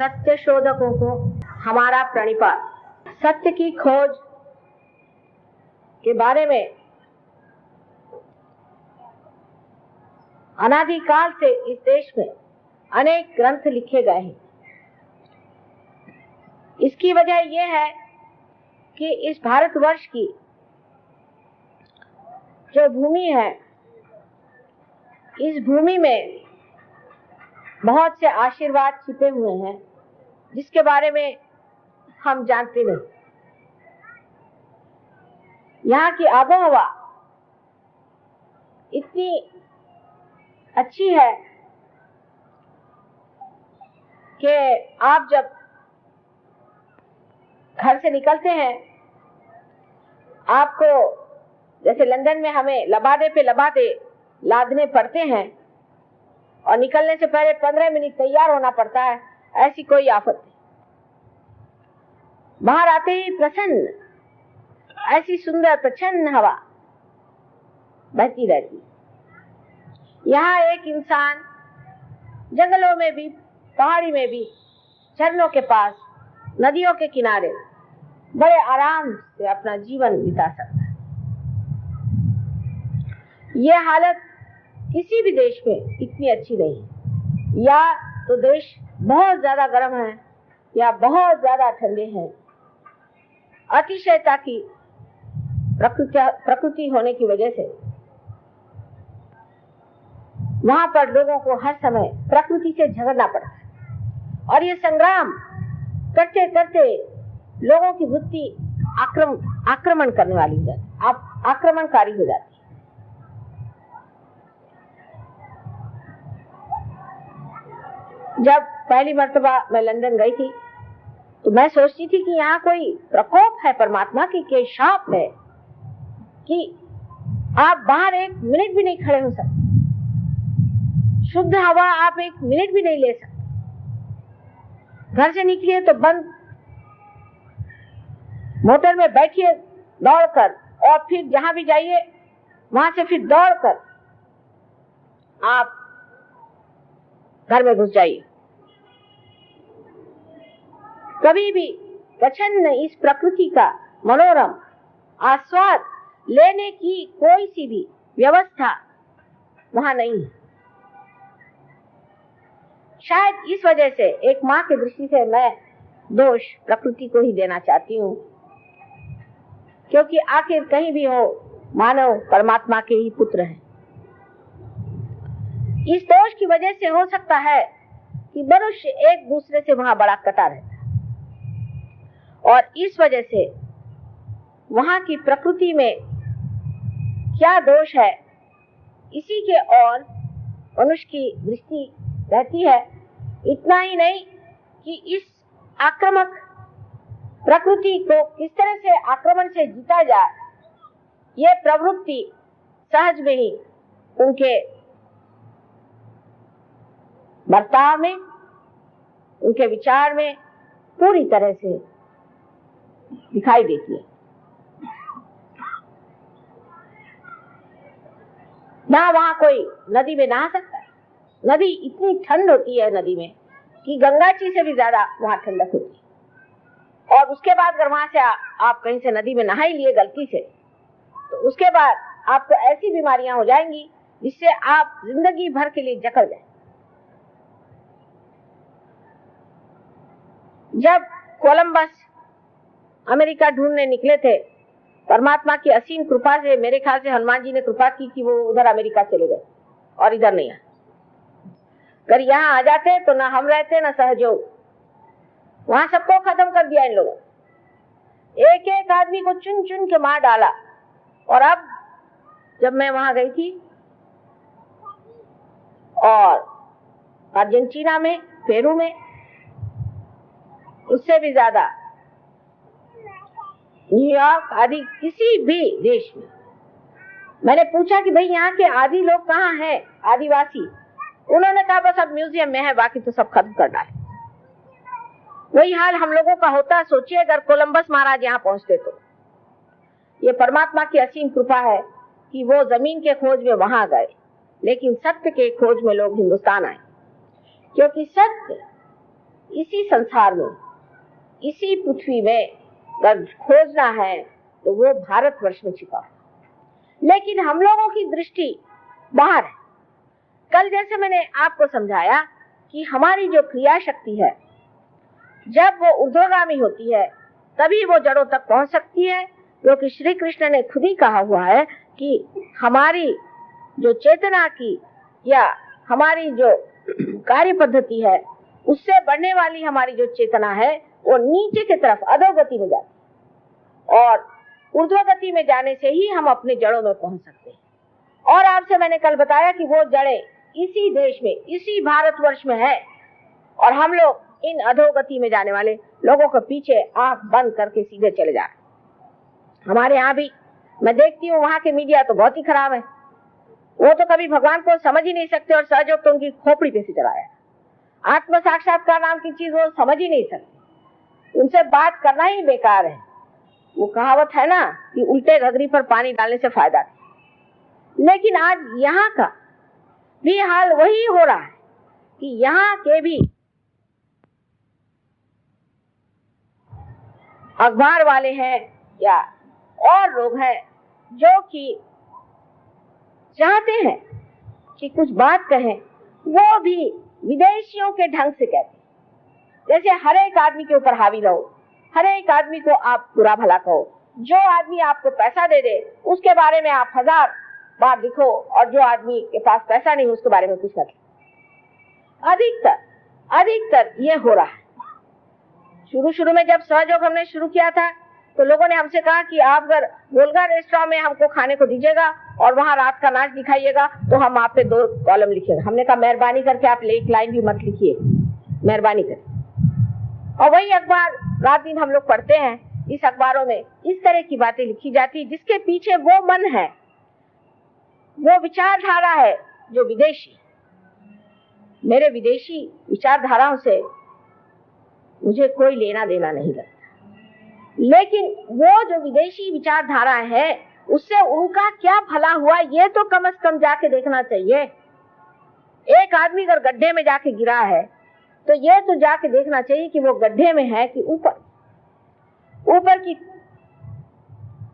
सत्य शोधकों को हमारा प्रणिपात। सत्य की खोज के बारे में अनादिकाल से इस देश में अनेक ग्रंथ लिखे गए हैं। इसकी वजह यह है कि इस भारतवर्ष की जो भूमि है, इस भूमि में बहुत से आशीर्वाद छिपे हुए हैं जिसके बारे में हम जानते नहीं। यहाँ की आबोहवा इतनी अच्छी है कि आप जब घर से निकलते हैं, आपको जैसे लंदन में हमें लबादे पे लबादे लादने पड़ते हैं और निकलने से पहले 15 मिनट तैयार होना पड़ता है, ऐसी कोई आफत नहीं। बाहर आते ही प्रसन्न, ऐसी सुंदर प्रसन्न हवा बहती रहती। यहाँ एक इंसान जंगलों में भी, पहाड़ी में भी, झरनों के पास, नदियों के किनारे बड़े आराम से अपना जीवन बिता सकता है। ये हालत किसी भी देश में इतनी अच्छी नहीं। या तो देश बहुत ज्यादा गर्म है या बहुत ज्यादा ठंडे हैं। अतिशयता की प्रकृति होने की वजह से वहां पर लोगों को हर समय प्रकृति से झगड़ना पड़ता है और ये संग्राम करते करते लोगों की बुद्धि आक्रमण करने वाली हो जाती, आक्रमणकारी हो जाती है। जब पहली मर्तबा मैं लंदन गई थी तो मैं सोचती थी कि यहाँ कोई प्रकोप है परमात्मा की, के शाप है कि आप बाहर एक मिनट भी नहीं खड़े हो सकते, शुद्ध हवा आप एक मिनट भी नहीं ले सकते। घर से निकलिए तो बंद, मोटर में बैठिए दौड़कर, और फिर जहां भी जाइए वहां से फिर दौड़कर आप घर में घुस जाइए। कभी भी प्रचंड इस प्रकृति का मनोरम आस्वाद लेने की कोई सी भी व्यवस्था वहां नहीं है। शायद इस वजह से एक माँ की दृष्टि से मैं दोष प्रकृति को ही देना चाहती हूँ, क्योंकि आखिर कहीं भी हो मानव परमात्मा के ही पुत्र हैं। इस दोष की वजह से हो सकता है कि मनुष्य एक दूसरे से वहां बड़ा कटा रहता है और इस वजह से वहां की प्रकृति में क्या दोष है, इसी के और मनुष्य की दृष्टि रहती है। इतना ही नहीं कि इस आक्रामक प्रकृति को किस तरह से आक्रमण से जीता जाए, ये प्रवृत्ति सहज में ही उनके बर्ताव में, उनके विचार में पूरी तरह से दिखाई देती है। ना वहां कोई नदी में नहा सकता है। नदी इतनी ठंड होती है नदी में कि गंगा जी से भी ज्यादा वहां ठंडक होती है। और उसके बाद अगर वहां से आप कहीं से नदी में नहा ही लिए गलती से, तो उसके बाद आपको ऐसी बीमारियां हो जाएंगी जिससे आप जिंदगी भर के लिए जकड़ जाए। जब कोलंबस अमेरिका ढूंढने निकले थे, परमात्मा की असीम कृपा से, मेरे ख्याल से हनुमान जी ने कृपा की कि वो उधर अमेरिका चले गए और इधर नहीं आए। अगर यहाँ आ जाते तो ना हम रहते ना सहयोग, वहां सबको खत्म कर दिया इन लोगों। एक एक आदमी को चुन चुन के मार डाला। और अब जब मैं वहां गई थी और अर्जेंटीना में, पेरू में, उससे भी ज्यादा न्यूयॉर्क आदि किसी भी देश में, मैंने पूछा कि भाई यहाँ के आदि लोग कहाँ हैं, आदिवासी। उन्होंने कहा बस अब म्यूजियम में है, बाकी तो सब खत्म कर डाले। वही हाल हम लोगों का होता। सोचिए अगर कोलंबस महाराज यहाँ पहुंचते तो। ये परमात्मा की असीम कृपा है कि वो जमीन के खोज में वहां गए, लेकिन सत्य के खोज में लोग हिंदुस्तान आए, क्योंकि सत्य इसी संसार में, इसी पृथ्वी में अगर खोजना है तो वो भारतवर्ष में छिपा है। लेकिन हम लोगों की दृष्टि बाहर है। कल जैसे मैंने आपको समझाया कि हमारी जो क्रिया शक्ति है, जब वो ऊर्ध्वगामी होती है तभी वो जड़ों तक पहुंच सकती है, क्योंकि श्री कृष्ण ने खुद ही कहा हुआ है कि हमारी जो चेतना की या हमारी जो कार्य पद्धति है, उससे बढ़ने वाली हमारी जो चेतना है वो नीचे की तरफ अधोगति में जाती है, और ऊर्ध्वगति में जाने से ही हम अपने जड़ों में पहुंच सकते हैं। और आपसे मैंने कल बताया कि वो जड़ें इसी देश में, इसी भारतवर्ष में है, और हम लोग इन अधोगति में जाने वाले लोगों के पीछे आंख बंद करके सीधे चले जा रहे। हमारे यहाँ भी मैं देखती हूँ, वहां के मीडिया तो बहुत ही खराब है। वो तो कभी भगवान को समझ ही नहीं सकते, और सहयोग तो उनकी खोपड़ी पे से चलाया। आत्म साक्षात्कार नाम की चीज वो समझ ही नहीं सकते, उनसे बात करना ही बेकार है। वो कहावत है ना कि उल्टे घघरी पर पानी डालने से फायदा नहीं। लेकिन आज यहाँ का भी हाल वही हो रहा है कि यहाँ के भी अखबार वाले हैं या और लोग हैं जो कि चाहते हैं कि कुछ बात कहें, वो भी विदेशियों के ढंग से कहते हैं। जैसे हर एक आदमी के ऊपर हावी रहो, हर एक आदमी को आप बुरा भला कहो, जो आदमी आपको पैसा दे दे उसके बारे में आप 1000 बार लिखो, और जो आदमी के पास पैसा नहीं उसके बारे में कुछ मत लिखो। अधिकतर ये हो रहा है। शुरू में जब सहयोग हमने शुरू किया था तो लोगों ने हमसे कहा कि आप अगर गोलगा रेस्टोरेंट में हमको खाने को दीजिएगा और वहां रात का नाच दिखाइएगा तो हम आप पे 2 कॉलम लिखेंगे। हमने कहा मेहरबानी करके आप एक लाइन भी मत लिखिए, मेहरबानी करके। और वही अखबार रात दिन हम लोग पढ़ते हैं, इस अखबारों में इस तरह की बातें लिखी जाती जिसके पीछे वो मन है, वो विचारधारा है जो विदेशी। मेरे विदेशी विचारधाराओं से मुझे कोई लेना देना नहीं लगता, लेकिन वो जो विदेशी विचारधारा है उससे उनका क्या भला हुआ ये तो कम से कम जाके देखना चाहिए। एक आदमी अगर गड्ढे में जाके गिरा है तो ये तो जाके देखना चाहिए कि वो गड्ढे में है कि ऊपर की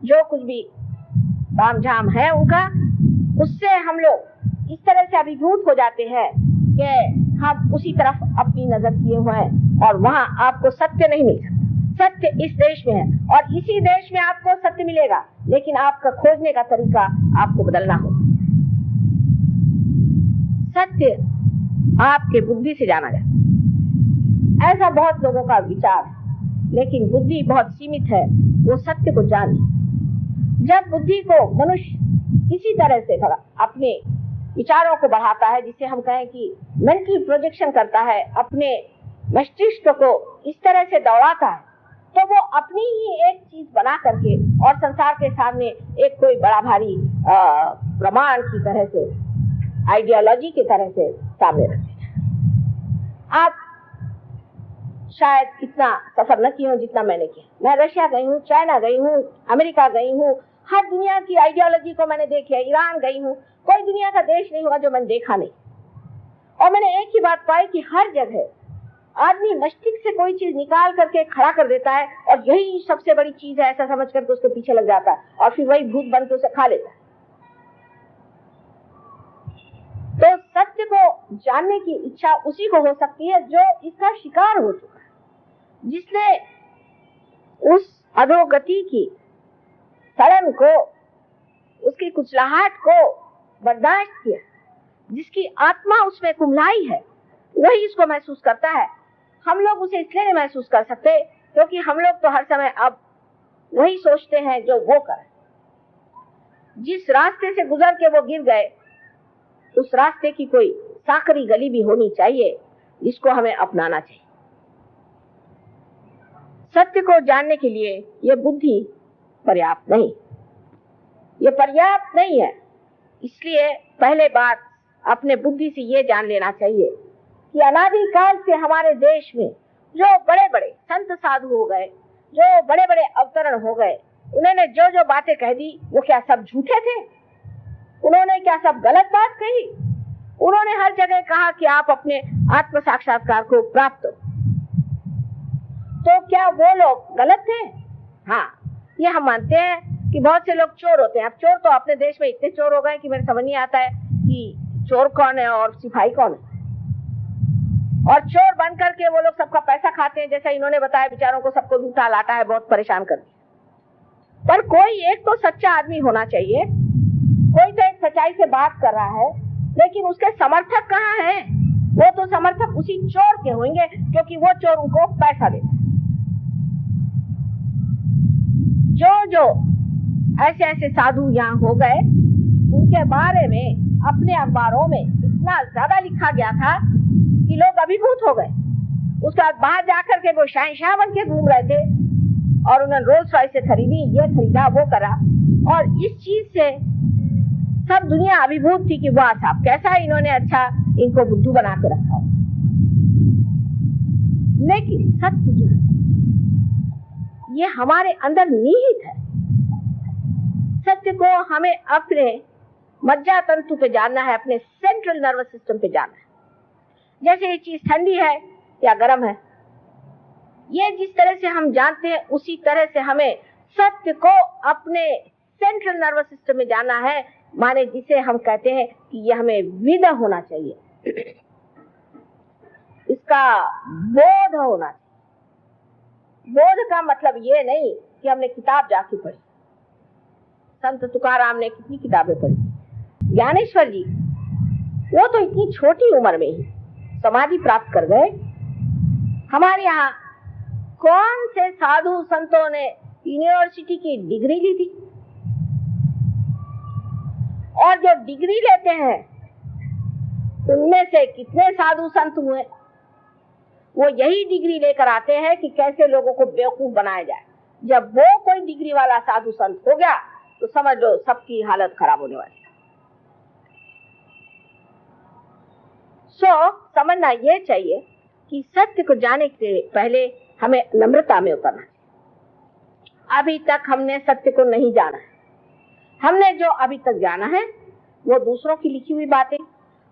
जो कुछ भी तामझाम है उनका, उससे हम लोग इस तरह से अभिभूत हो जाते हैं कि हम उसी तरफ अपनी नजर किए हुए हैं, और वहां आपको सत्य नहीं मिल सकता। सत्य इस देश में है और इसी देश में आपको सत्य मिलेगा, लेकिन आपका खोजने का तरीका आपको बदलना होगा। सत्य आपके बुद्धि से जाना जाता है, ऐसा बहुत लोगों का विचार है, लेकिन बुद्धि बहुत सीमित है, वो सत्य को जाने। जब बुद्धि को मनुष्य इसी तरह से अपने विचारों को बढ़ाता है, जिसे हम कहें कि मेंटल प्रोजेक्शन करता है, अपने मस्तिष्क को इस तरह से दौड़ाता है, तो वो अपनी ही एक चीज बना करके और संसार के सामने एक कोई बड़ा भारी प्रमाण की तरह से, आइडियोलॉजी की तरह से सामने रखते हैं। आप शायद इतना सफर न किए हो जितना मैंने किया। मैं रशिया गई हूँ, चाइना गई हूँ, अमेरिका गई हूँ, हर दुनिया की आइडियोलॉजी को मैंने देखा है। ईरान गई हूँ, कोई दुनिया का देश नहीं होगा जो मैंने देखा नहीं। और मैंने एक ही बात पाई कि हर जगह आदमी मस्तिष्क से कोई चीज निकाल करके खड़ा कर देता है और यही सबसे बड़ी चीज है ऐसा समझ करके उसके पीछे लग जाता है, और फिर वही भूत बन के उसे खा लेता है। तो सत्य को जानने की इच्छा उसी को हो सकती है जो इसका शिकार हो चुका है, जिसने उस अधोगति की सड़न को, उसकी कुचलाहट को बर्दाश्त किया, जिसकी आत्मा उसमें कुम्हलाई है, वही इसको महसूस करता है। हम लोग उसे इसलिए नहीं महसूस कर सकते क्योंकि हम लोग तो हर समय अब वही सोचते हैं जो वो करे। जिस रास्ते से गुजर के वो गिर गए, उस रास्ते की कोई साकरी गली भी होनी चाहिए जिसको हमें अपनाना चाहिए। सत्य को जानने के लिए ये बुद्धि पर्याप्त नहीं, ये पर्याप्त नहीं है। इसलिए पहले बात अपने बुद्धि से ये जान लेना चाहिए कि अनादिकाल से हमारे देश में जो बड़े बड़े संत साधु हो गए, जो बड़े बड़े अवतरण हो गए, उन्होंने जो जो बातें कह दी वो क्या सब झूठे थे? उन्होंने क्या सब गलत बात कही? उन्होंने हर जगह कहा कि आप अपने आत्म साक्षात्कार को प्राप्त हो। तो क्या वो लोग गलत थे? हाँ, ये हम मानते हैं कि बहुत से लोग चोर होते हैं। अब चोर तो अपने देश में इतने चोर हो गए कि मेरे समझ नहीं आता है कि चोर कौन है और सिपाही कौन है। और चोर बन करके वो लोग सबका पैसा खाते हैं, जैसा इन्होंने बताया, बेचारों को सबको लूटा लाटा है, बहुत परेशान कर दिया। पर कोई एक तो सच्चा आदमी होना चाहिए, कोई तो एक सच्चाई से बात कर रहा है, लेकिन उसके समर्थक कहाँ हैं? वो तो समर्थक उसी चोर के होंगे, क्योंकि वो चोर उनको पैसा देता है। जो ऐसे ऐसे साधु यहाँ हो गए, उनके बारे में अपने अखबारों में इतना ज्यादा लिखा गया था कि लोग अभिभूत हो गए। उसके बाद बाहर जाकर के वो शहंशाह बन के घूम रहे थे और उन्होंने रोल्स रॉयस से खरीदी, ये खरीदा, वो करा, और इस चीज से सब दुनिया अभिभूत थी कि वाह साहब कैसा इन्होंने अच्छा इनको बुद्धू बना के रखा हो। लेकिन सत्य जो है ये हमारे अंदर निहित है। सत्य को हमें अपने मज्जा तंतु पे जानना है, अपने सेंट्रल नर्वस सिस्टम पे जानना है। जैसे ये चीज ठंडी है या गर्म है, ये जिस तरह से हम जानते हैं उसी तरह से हमें सत्य को अपने सेंट्रल नर्वस सिस्टम में जानना है, माने जिसे हम कहते हैं कि ये हमें विद होना चाहिए, इसका बोध होना चाहिए। बोध का मतलब ये नहीं कि हमने किताब जाके पढ़ी। संत तुकाराम ने कितनी किताबें पढ़ी, ज्ञानेश्वर जी वो तो इतनी छोटी उम्र में ही समाधि प्राप्त कर गए। हमारे यहाँ कौन से साधु संतों ने यूनिवर्सिटी की डिग्री ली थी? और जो डिग्री लेते हैं उनमें से कितने साधु संत हुए? वो यही डिग्री लेकर आते हैं कि कैसे लोगों को बेवकूफ बनाया जाए। जब वो कोई डिग्री वाला साधु संत हो गया तो समझ लो सबकी हालत खराब होने वाली। समझना ये चाहिए कि सत्य को जानने के पहले हमें नम्रता में उतरना है। अभी तक हमने सत्य को नहीं जाना है। हमने जो अभी तक जाना है वो दूसरों की लिखी हुई बातें,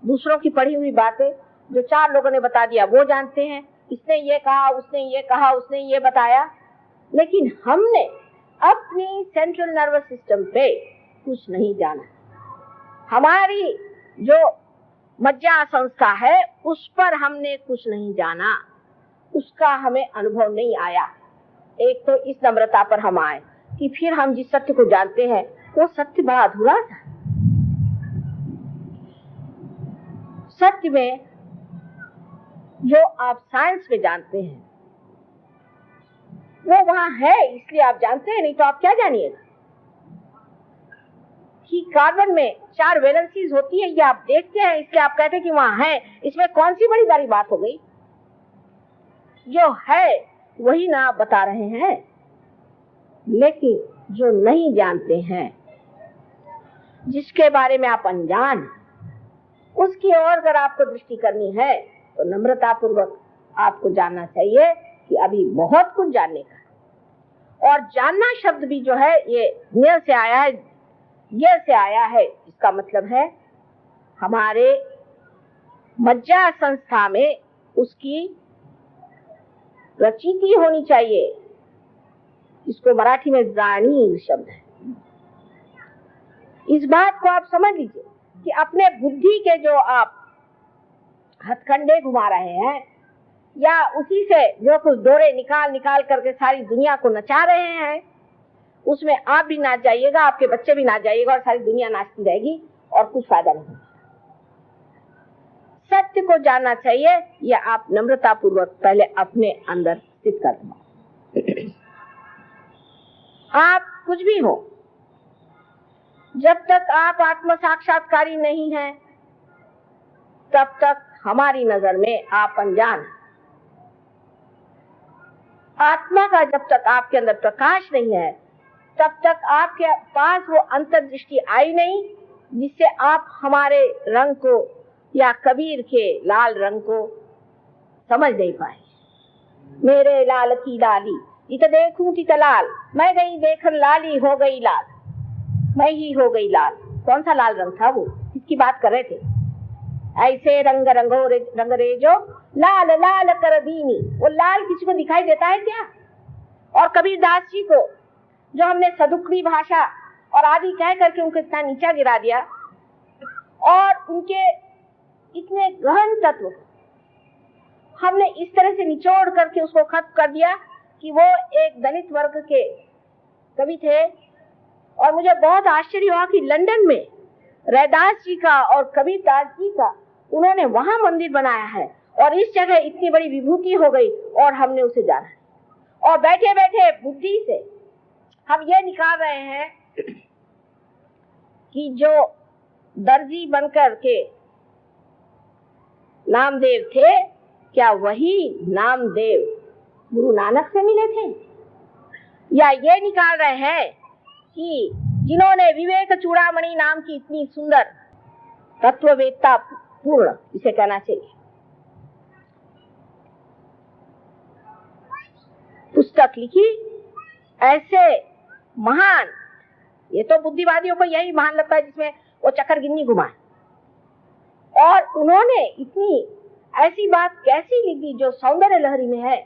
दूसरों की पढ़ी हुई बातें, जो चार लोगों ने बता दिया वो जानते हैं। इसने ये कहा, उसने ये कहा, उसने ये बताया, लेकिन हमने अपनी सेंट्रल नर्वस सिस्टम पे कुछ नहीं जाना। हमारी जो मज्जा संस्था है उस पर हमने कुछ नहीं जाना, उसका हमें अनुभव नहीं आया। एक तो इस नम्रता पर हम आए कि फिर हम जिस सत्य को जानते हैं वो सत्य बड़ा अधूरा था। सत्य में जो आप साइंस में जानते हैं वो वहां है, इसलिए आप जानते हैं, नहीं तो आप क्या जानिएगा कि कार्बन में 4 वैलेंसीज होती है, ये आप देखते हैं, इसलिए आप कहते हैं कि वहां है। इसमें कौन सी बड़ी बड़ी बात हो गई? जो है वही ना आप बता रहे हैं। लेकिन जो नहीं जानते हैं, जिसके बारे में आप अनजान, उसकी ओर अगर आपको दृष्टि करनी है तो नम्रता पूर्वक आपको जानना चाहिए कि अभी बहुत कुछ जानने का है। और जानना शब्द भी जो है ये ज्ञ से आया है, ज्ञ से आया है। इसका मतलब है हमारे मज्जा संस्था में उसकी प्रचिति होनी चाहिए। इसको मराठी में जाणीव शब्द है। इस बात को आप समझ लीजिए कि अपने बुद्धि के जो आप हथकंडे घुमा रहे हैं या उसी से जो कुछ डोरे निकाल निकाल करके सारी दुनिया को नचा रहे हैं, उसमें आप भी नाच जाइएगा, आपके बच्चे भी नाच जाइएगा और सारी दुनिया नाचती रहेगी और कुछ फायदा नहीं। सत्य को जानना चाहिए, या आप नम्रता पूर्वक पहले अपने अंदर स्थित कर दो। आप कुछ भी हो, जब तक आप आत्म साक्षात्कारी नहीं हैं तब तक हमारी नजर में आप अनजान। आत्मा का जब तक आपके अंदर प्रकाश नहीं है तब तक आपके पास वो अंतर्दृष्टि आई नहीं जिससे आप हमारे रंग को या कबीर के लाल रंग को समझ नहीं पाए। मेरे लाल की लाली इत देखूं इत लाल, मैं गई देखन लाली हो गई लाल, मैं ही हो गई लाल। कौन सा लाल रंग था वो, किसकी बात कर रहे थे? ऐसे रंग रंगो रंग रेजो लाल लाल कर दीनी, वो लाल किसी को दिखाई देता है क्या? और कबीर दास जी को जो हमने सदुक्री भाषा और आदि कह करके उनको इतना नीचा गिरा दिया और उनके इतने गहन तत्व हमने इस तरह से निचोड़ करके उसको खत्म कर दिया कि वो एक दलित वर्ग के कवि थे। और मुझे बहुत आश्चर्य हुआ कि लंदन में रैदास जी का और कबीर दास जी का उन्होंने वहां मंदिर बनाया है और इस जगह इतनी बड़ी विभूति हो गई और हमने उसे जाना। और बैठे बैठे बुद्धि से हम ये निकाल रहे हैं कि जो दर्जी बनकर के नामदेव थे, क्या वही नामदेव गुरु नानक से मिले थे? या ये निकाल रहे हैं कि जिन्होंने विवेक चूड़ामणि नाम की इतनी सुंदर तत्ववेत्ता पूर्ण, इसे कहना चाहिए, पुस्तक लिखी, ऐसे महान, ये तो बुद्धिवादियों को यही महान लगता है जिसमें वो चक्कर गिन्नी घुमाए, और उन्होंने इतनी ऐसी बात कैसी लिख दी जो सौंदर्य लहरी में है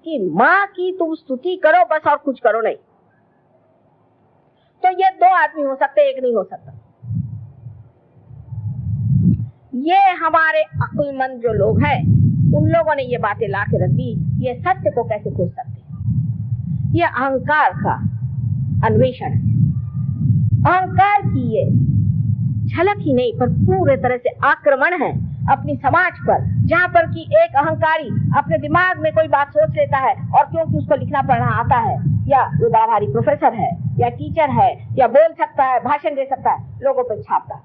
कि माँ की तुम स्तुति करो बस और कुछ करो नहीं। तो ये दो आदमी हो सकते, एक नहीं हो सकता। ये हमारे अक्लमंद जो लोग हैं उन लोगों ने ये बातें ला के रख दी। ये सत्य को कैसे खोज सकते हैं? ये अहंकार का अन्वेषण है। अहंकार की ये झलक ही नहीं पर पूरे तरह से आक्रमण है अपनी समाज पर, जहाँ पर कि एक अहंकारी अपने दिमाग में कोई बात सोच लेता है और क्योंकि उसको लिखना पढ़ना आता है, या वो बाहरी प्रोफेसर है या टीचर है या बोल सकता है, भाषण दे सकता है, लोगों पर छापता है।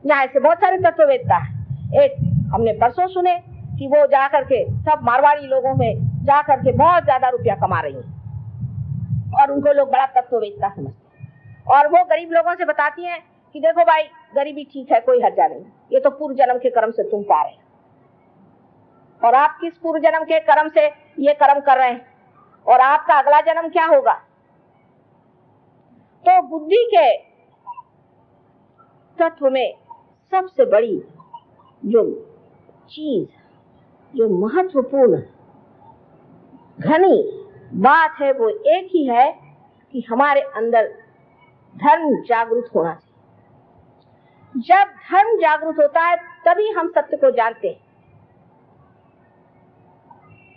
यहाँ ऐसे बहुत सारे तत्ववेत्ता है। एक हमने परसों सुने कि वो जा करके सब मारवाड़ी लोगों में जा करके बहुत ज्यादा रुपया कमा रही है और उनको लोग बड़ा तत्ववेत्ता समझते हैं। और वो गरीब लोगों से बताती हैं कि देखो भाई, गरीबी ठीक है, कोई हर्जा नहीं, ये तो पूर्व जन्म के कर्म से तुम पा रहे हो और आप किस पूर्व जन्म के कर्म से ये कर्म कर रहे हैं और आपका अगला जन्म क्या होगा। तो बुद्धि के तत्व में सबसे बड़ी जो चीज, जो महत्वपूर्ण घनी बात है वो एक ही है कि हमारे अंदर धर्म जागृत होना चाहिए। जब धर्म जागृत होता है तभी हम सत्य को जानते हैं।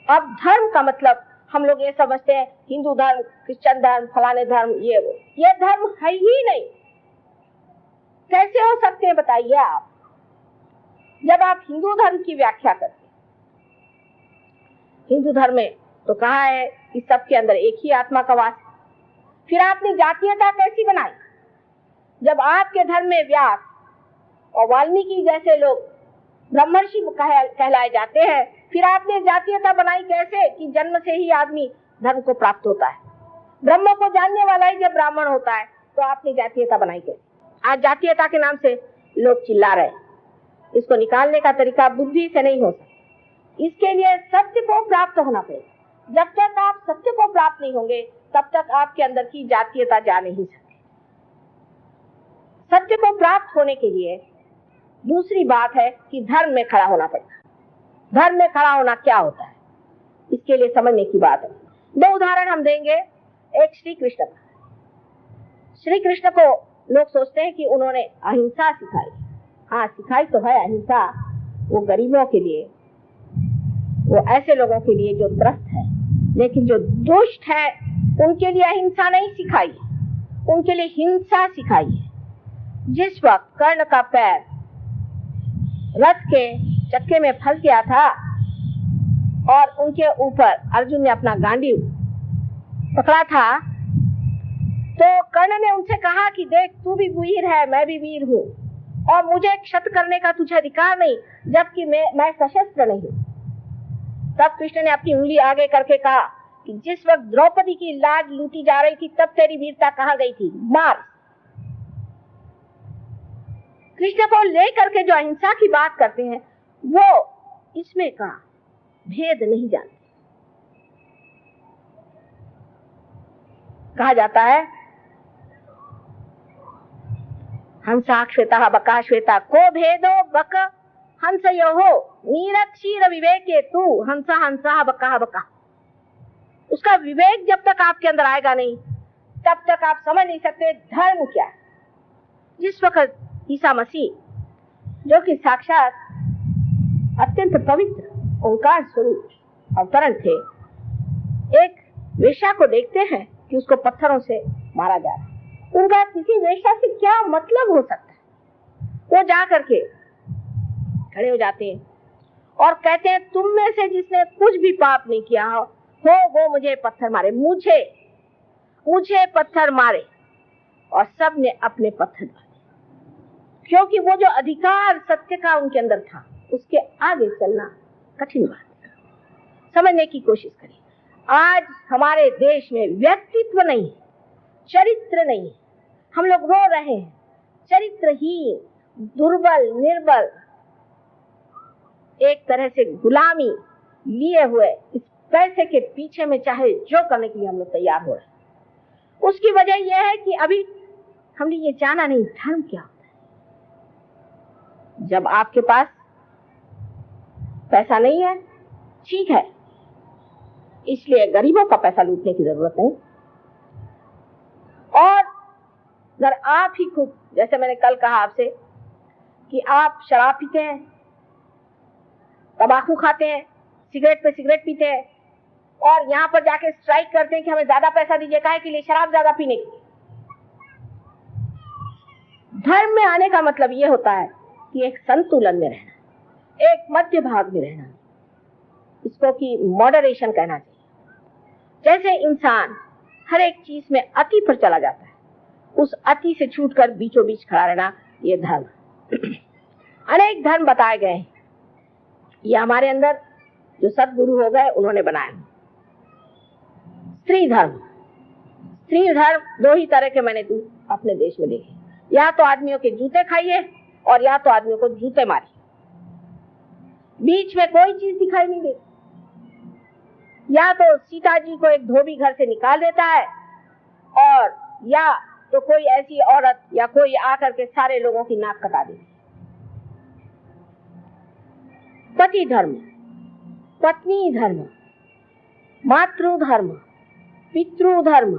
अब धर्म का मतलब हम लोग ये समझते हैं हिंदू धर्म, क्रिश्चियन धर्म, फलाने धर्म, ये धर्म है ही नहीं। कैसे हो सकते हैं बताइए आप? जब आप हिंदू धर्म की व्याख्या करते हैं, हिंदू धर्म में तो कहा है कि सबके अंदर एक ही आत्मा का वास है। फिर आपने जातीयता कैसी बनाई? जब आपके धर्म में व्यास और वाल्मीकि जैसे लोग ब्रह्मर्षि कहलाए जाते हैं, फिर आपने जातीयता बनाई कैसे कि जन्म से ही आदमी धर्म को प्राप्त होता है। ब्रह्म को जानने वाला ही जब ब्राह्मण होता है तो आपने जातीयता बनाई कैसे? आज जातीयता के नाम से लोग चिल्ला रहे हैं। इसको निकालने का तरीका बुद्धि से नहीं हो सकता। इसके लिए सत्य को प्राप्त होना पड़ेगा। जब तक आप सत्य को प्राप्त नहीं होंगे तब तक आपके अंदर की जातीयता जा नहीं सकती। सत्य को प्राप्त होने के लिए दूसरी बात है कि धर्म में खड़ा होना पड़ेगा। धर्म में खड़ा होना क्या होता है, इसके लिए समझने की बात है। दो उदाहरण हम देंगे। एक श्री कृष्ण का। श्री कृष्ण को लोग सोचते हैं कि उन्होंने अहिंसा सिखाई। हाँ, सिखाई तो है अहिंसा, वो गरीबों के लिए, वो ऐसे लोगों के लिए जो त्रस्त है, लेकिन जो दुष्ट है उनके लिए अहिंसा नहीं सिखाई, उनके लिए हिंसा सिखाई है। जिस वक्त कर्ण का पैर रथ के चक्के में फंस गया था और उनके ऊपर अर्जुन ने अपना गांडी पकड़ा था, तो कर्ण ने उनसे कहा कि देख, तू भी वीर है, मैं भी वीर हूँ और मुझे क्षत करने का तुझे अधिकार नहीं, जबकि मैं सशस्त्र नहीं हूँ। तब कृष्ण ने अपनी उंगली आगे करके कहा कि जिस वक्त द्रौपदी की लाज लूटी जा रही थी तब तेरी वीरता कहाँ गई थी, मार। कृष्ण को लेकर के जो अहिंसा की बात करते हैं वो इसमें का भेद नहीं जानते। कहा जाता है हंसा श्वेता बका श्वेता को भेदो बक हंस यो हो नीरक्षीर विवेके तू हंसा हंसा बका बका। उसका विवेक जब तक आपके अंदर आएगा नहीं, तब तक आप समझ नहीं सकते धर्म क्या है। जिस वक्त ईसा मसीह, जो कि साक्षात अत्यंत पवित्र ओंकार स्वरूप अवतरण थे, एक वेश्या को देखते हैं कि उसको पत्थरों से मारा जा रहा है। उनका किसी वेश्या से क्या मतलब हो सकता है? वो जा करके खड़े हो जाते हैं और कहते हैं, तुम में से जिसने कुछ भी पाप नहीं किया हो वो मुझे पत्थर मारे, मुझे पत्थर मारे। और सब ने अपने पत्थर डाले, क्योंकि वो जो अधिकार सत्य का उनके अंदर था, उसके आगे चलना कठिन बात है। समझने की कोशिश करिए। आज हमारे देश में व्यक्तित्व नहीं है, चरित्र नहीं है। हम लोग रो रहे हैं, चरित्रहीन, दुर्बल, निर्बल, एक तरह से गुलामी लिए हुए इस पैसे के पीछे में चाहे जो करने के लिए हम लोग तैयार हो रहे हैं। उसकी वजह यह है कि अभी हमने ये जाना नहीं धर्म क्या होता है। जब आपके पास पैसा नहीं है, ठीक है, इसलिए गरीबों का पैसा लूटने की जरूरत नहीं। और अगर आप ही खुद, जैसे मैंने कल कहा आपसे कि आप शराब पीते हैं, तंबाकू खाते हैं, सिगरेट पे सिगरेट पीते हैं और यहाँ पर जाके स्ट्राइक करते हैं कि हमें ज्यादा पैसा दीजिए, काहे के लिए? शराब ज्यादा पीने की। धर्म में आने का मतलब ये होता है कि एक संतुलन में रहना, एक मध्य भाग में रहना, इसको कि मॉडरेशन कहना चाहिए। जैसे इंसान हर एक चीज में अति पर चला जाता है, उस अति से छूटकर बीचों बीच खड़ा रहना, ये धर्म। अनेक धर्म बताए गए हैं, ये हमारे अंदर जो सदगुरु हो गए उन्होंने बनाए। स्त्री धर्म दो ही तरह के मैंने अपने देश में देखे, या तो आदमियों के जूते खाइए और या तो आदमियों को जूते मारिए, बीच में कोई चीज दिखाई नहीं देती। या तो सीता जी को एक धोबी घर से निकाल देता है, और या तो कोई ऐसी औरत या कोई आकर के सारे लोगों की नाक कटा देती। पति धर्म, पत्नी धर्म, मातृ धर्म, पितृ धर्म,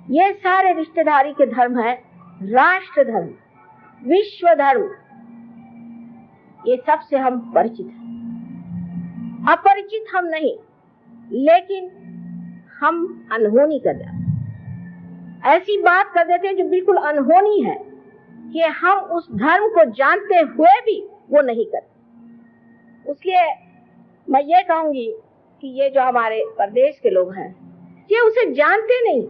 ये सारे रिश्तेदारी के धर्म है। राष्ट्र धर्म, विश्व धर्म, ये सब से हम परिचित हैं। अपरिचित हम नहीं, लेकिन हम अनहोनी कर जाते, ऐसी बात कर देते हैं जो बिल्कुल अनहोनी है, कि हम उस धर्म को जानते हुए भी वो नहीं करते। इसलिए मैं ये कहूंगी कि ये जो हमारे प्रदेश के लोग हैं, ये उसे जानते नहीं,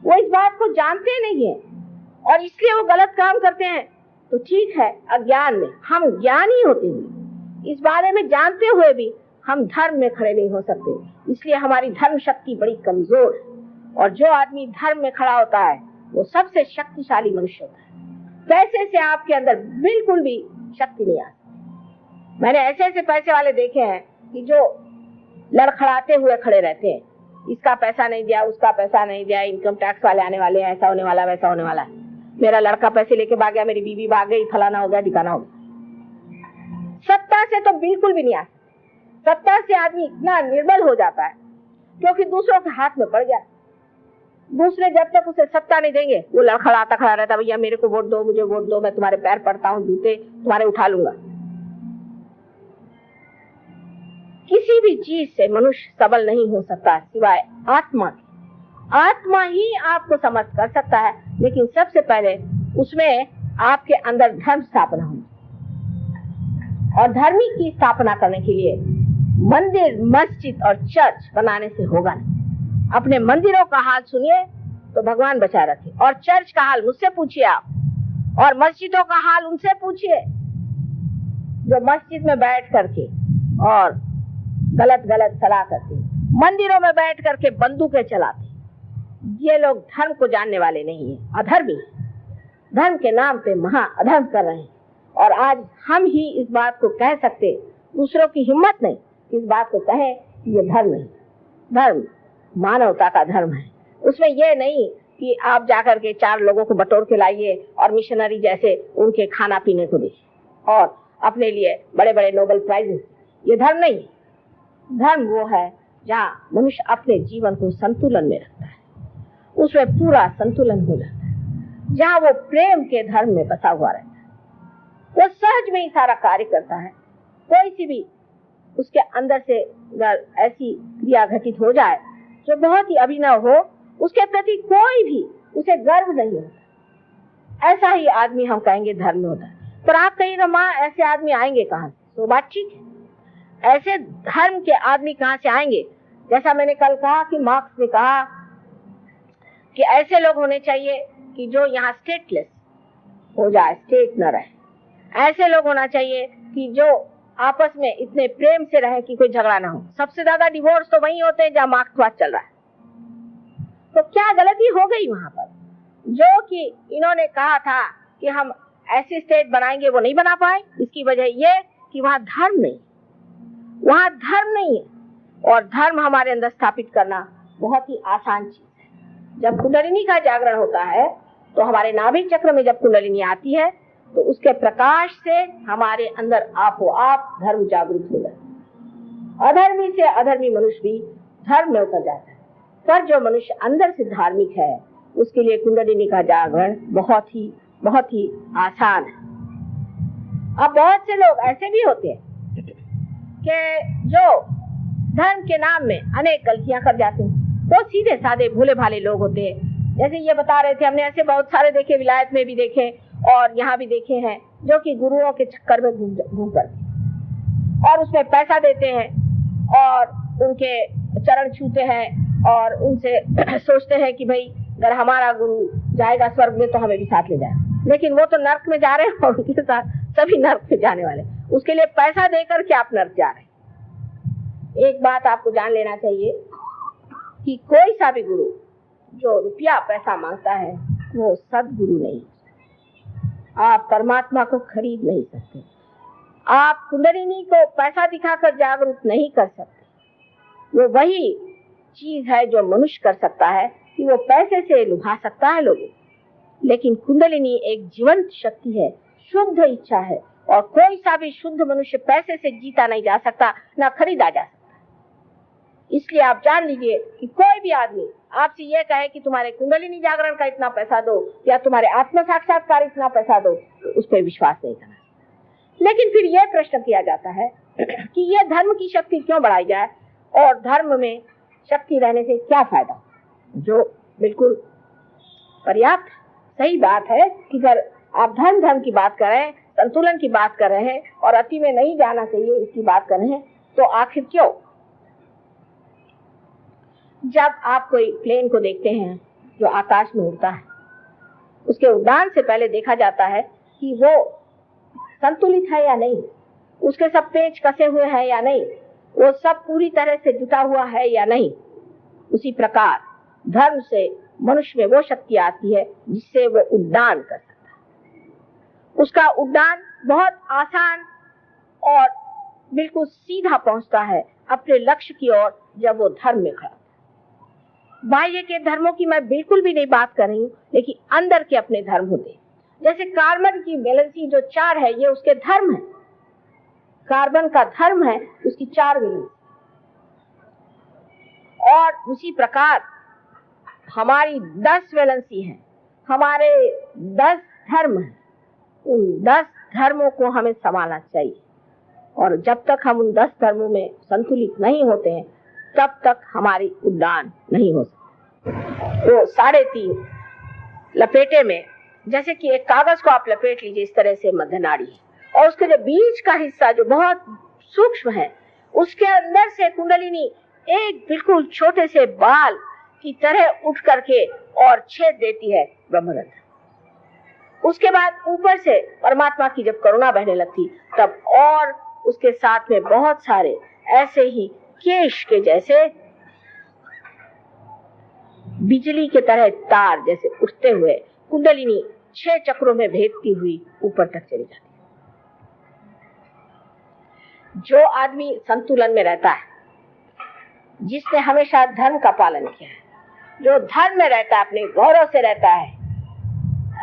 वो इस बात को जानते नहीं है और इसलिए वो गलत काम करते हैं। तो ठीक है, अज्ञान में हम ज्ञानी होते हुए, इस बारे में जानते हुए भी हम धर्म में खड़े नहीं हो सकते। इसलिए हमारी धर्म शक्ति बड़ी कमजोर है, और जो आदमी धर्म में खड़ा होता है वो सबसे शक्तिशाली मनुष्य होता है। पैसे से आपके अंदर बिल्कुल भी शक्ति नहीं आती। मैंने ऐसे ऐसे पैसे वाले देखे हैं कि जो लड़खड़ाते हुए खड़े रहते हैं, इसका पैसा नहीं दिया, उसका पैसा नहीं दिया, इनकम टैक्स वाले आने वाले हैं, ऐसा होने वाला, वैसा होने वाला है, मेरा लड़का पैसे लेके भाग गया, मेरी बीवी भाग गई, फलाना हो गया, ठिकाना हो गया। सत्ता से तो बिल्कुल भी नहीं आ सकता। सत्ता से आदमी इतना निर्बल हो जाता है क्योंकि दूसरों के हाथ में पड़ गया। दूसरे जब तक उसे सत्ता नहीं देंगे, वो लड़खड़ाता खड़ा रहता, भैया मेरे को वोट दो, मुझे वोट दो, मैं तुम्हारे पैर पड़ता हूँ, जूते तुम्हारे उठा लूंगा। किसी भी चीज से मनुष्य सबल नहीं हो सकता सिवाय आत्मा के। आत्मा ही आपको समर्थ कर सकता है, लेकिन सबसे पहले उसमें आपके अंदर धर्म स्थापना होगी। और धर्मी की स्थापना करने के लिए मंदिर, मस्जिद और चर्च बनाने से होगा नहीं। अपने मंदिरों का हाल सुनिए तो भगवान बचा रखे, और चर्च का हाल मुझसे पूछिए आप, और मस्जिदों का हाल उनसे पूछिए जो मस्जिद में बैठ करके और गलत गलत सलाह करते, मंदिरों में बैठ करके बंदूकें चलाते। ये लोग धर्म को जानने वाले नहीं है, अधर्मी, धर्म के नाम पे महा अधर्म कर रहे हैं। और आज हम ही इस बात को कह सकते, दूसरों की हिम्मत नहीं इस बात को कहे कि ये धर्म नहीं। धर्म मानवता का धर्म है। उसमें यह नहीं कि आप जाकर के 4 लोगों को बटोर के लाइए और मिशनरी जैसे उनके खाना पीने को दीजिए, और अपने लिए बड़े बड़े नोबेल प्राइजेस। ये धर्म नहीं है। धर्म वो है जहाँ मनुष्य अपने जीवन को संतुलन में रखता है, उसमें पूरा संतुलन हो जाता है, जहाँ वो प्रेम के धर्म में बसा हुआ रहता है, वो सहज में ही सारा कार्य करता है। कोई सी भी उसके अंदर से अगर ऐसी क्रिया घटित हो जाए जो बहुत ही अभिनव हो, उसके प्रति कोई भी उसे गर्व नहीं होता, ऐसा ही आदमी हम कहेंगे धर्म में होता है। पर आप कहिएगा माँ ऐसे आदमी आएंगे कहाँ से? तो बात ठीक है, ऐसे धर्म के आदमी कहाँ से आएंगे? जैसा मैंने कल कहा कि मार्क्स ने कहा कि ऐसे लोग होने चाहिए कि जो यहाँ स्टेटलेस हो जाए, स्टेट न रहे। ऐसे लोग होना चाहिए कि जो आपस में इतने प्रेम से रहे कि कोई झगड़ा ना हो। सबसे ज्यादा डिवोर्स तो वही होते हैं जहाँ मार्क्सवाद चल रहा है। तो क्या गलती हो गई वहां पर? जो कि इन्होंने कहा था कि हम ऐसी स्टेट बनाएंगे, वो नहीं बना पाए। इसकी वजह ये कि वहां धर्म नहीं, वहां धर्म नहीं है। और धर्म हमारे अंदर स्थापित करना बहुत ही आसान चीज है। जब कुंडलिनी का जागरण होता है तो हमारे नाभिक चक्र में जब कुंडलिनी आती है तो उसके प्रकाश से हमारे अंदर आपो आप धर्म जागृत हो जाता है। अधर्मी से अधर्मी मनुष्य भी धर्म में उतर जाता है। पर जो मनुष्य अंदर से धार्मिक है उसके लिए कुंडलिनी का जागरण बहुत ही आसान है। अब बहुत से लोग ऐसे भी होते हैं कि जो धर्म के नाम में अनेक गलतियां कर जाते हैं। वो सीधे साधे भोले भाले लोग होते हैं। जैसे ये बता रहे थे, हमने ऐसे बहुत सारे देखे, विलायत में भी देखे और यहाँ भी देखे हैं, जो कि गुरुओं के चक्कर में घूम कर और उसमें पैसा देते हैं और उनके चरण छूते हैं और उनसे सोचते हैं कि भाई अगर हमारा गुरु जाएगा स्वर्ग में तो हमें भी साथ ले जाए। लेकिन वो तो नर्क में जा रहे हैं और उनके साथ सभी नर्क में जाने वाले। उसके लिए पैसा देकर के आप नर्क जा रहे हैं। एक बात आपको जान लेना चाहिए कि कोई सा भी गुरु जो रुपया पैसा मांगता है वो सदगुरु नहीं। आप परमात्मा को खरीद नहीं सकते। आप कुंडलिनी को पैसा दिखाकर जागरूक नहीं कर सकते। वो वही चीज है जो मनुष्य कर सकता है कि वो पैसे से लुभा सकता है लोगों। लेकिन कुंडलिनी एक जीवंत शक्ति है, शुद्ध इच्छा है, और कोई सा भी शुद्ध मनुष्य पैसे से जीता नहीं जा सकता, ना खरीदा जा सकता। इसलिए आप जान लीजिए कि कोई भी आदमी आपसे यह कहे कि तुम्हारे कुंडलिनी जागरण का इतना पैसा दो या तुम्हारे आत्म साक्षात्कार इतना पैसा दो, तो उस पर विश्वास नहीं करना। लेकिन फिर यह प्रश्न किया जाता है कि यह धर्म की शक्ति क्यों बढ़ाई जाए और धर्म में शक्ति रहने से क्या फायदा? जो बिल्कुल पर्याप्त सही बात है कि अगर आप धर्म की बात कर रहे हैं, संतुलन की बात कर रहे हैं और अति में नहीं जाना चाहिए इसकी बात कर रहे हैं, तो आखिर क्यों? जब आप कोई प्लेन को देखते हैं जो आकाश में उड़ता है, उसके उड़ान से पहले देखा जाता है कि वो संतुलित है या नहीं, उसके सब पेच कसे हुए हैं या नहीं, वो सब पूरी तरह से जुटा हुआ है या नहीं। उसी प्रकार धर्म से मनुष्य में वो शक्ति आती है जिससे वो उड्डान कर सकता है। उसका उड्डान बहुत आसान और बिल्कुल सीधा पहुंचता है अपने लक्ष्य की ओर जब वो धर्म में खड़ा। बाह्य के धर्मों की मैं बिल्कुल भी नहीं बात कर रही हूँ, लेकिन अंदर के अपने धर्म होते हैं। जैसे कार्बन की वैलेंसी जो 4 है, ये उसके धर्म है। कार्बन का धर्म है उसकी 4 वैलेंसी। और उसी प्रकार हमारी 10 वैलेंसी है, हमारे 10 धर्म है। उन 10 धर्मों को हमें संभालना चाहिए, और जब तक हम उन 10 धर्मों में संतुलित नहीं होते हैं तब तक हमारी उड़ान नहीं हो सकती। वो 3.5 लपेटे में, जैसे कि एक कागज को आप लपेट लीजिए इस तरह से मध्य नाड़ी, और उसके जो बीच का हिस्सा जो बहुत सूक्ष्म है, उसके अंदर से कुंडलिनी एक बिल्कुल छोटे से बाल की तरह उठ करके और छेद देती है ब्रह्मरंध्र। उसके बाद ऊपर से परमात्मा की जब करुणा बहने लगती तब और उसके साथ में बहुत सारे ऐसे ही केश के जैसे बिजली के तरह तार जैसे उठते हुए कुंडलिनी 6 चक्रों में भेदती हुई ऊपर तक चली जाती है। जो आदमी संतुलन में रहता है, जिसने हमेशा धर्म का पालन किया है, जो धर्म में रहता है, अपने गौरव से रहता है,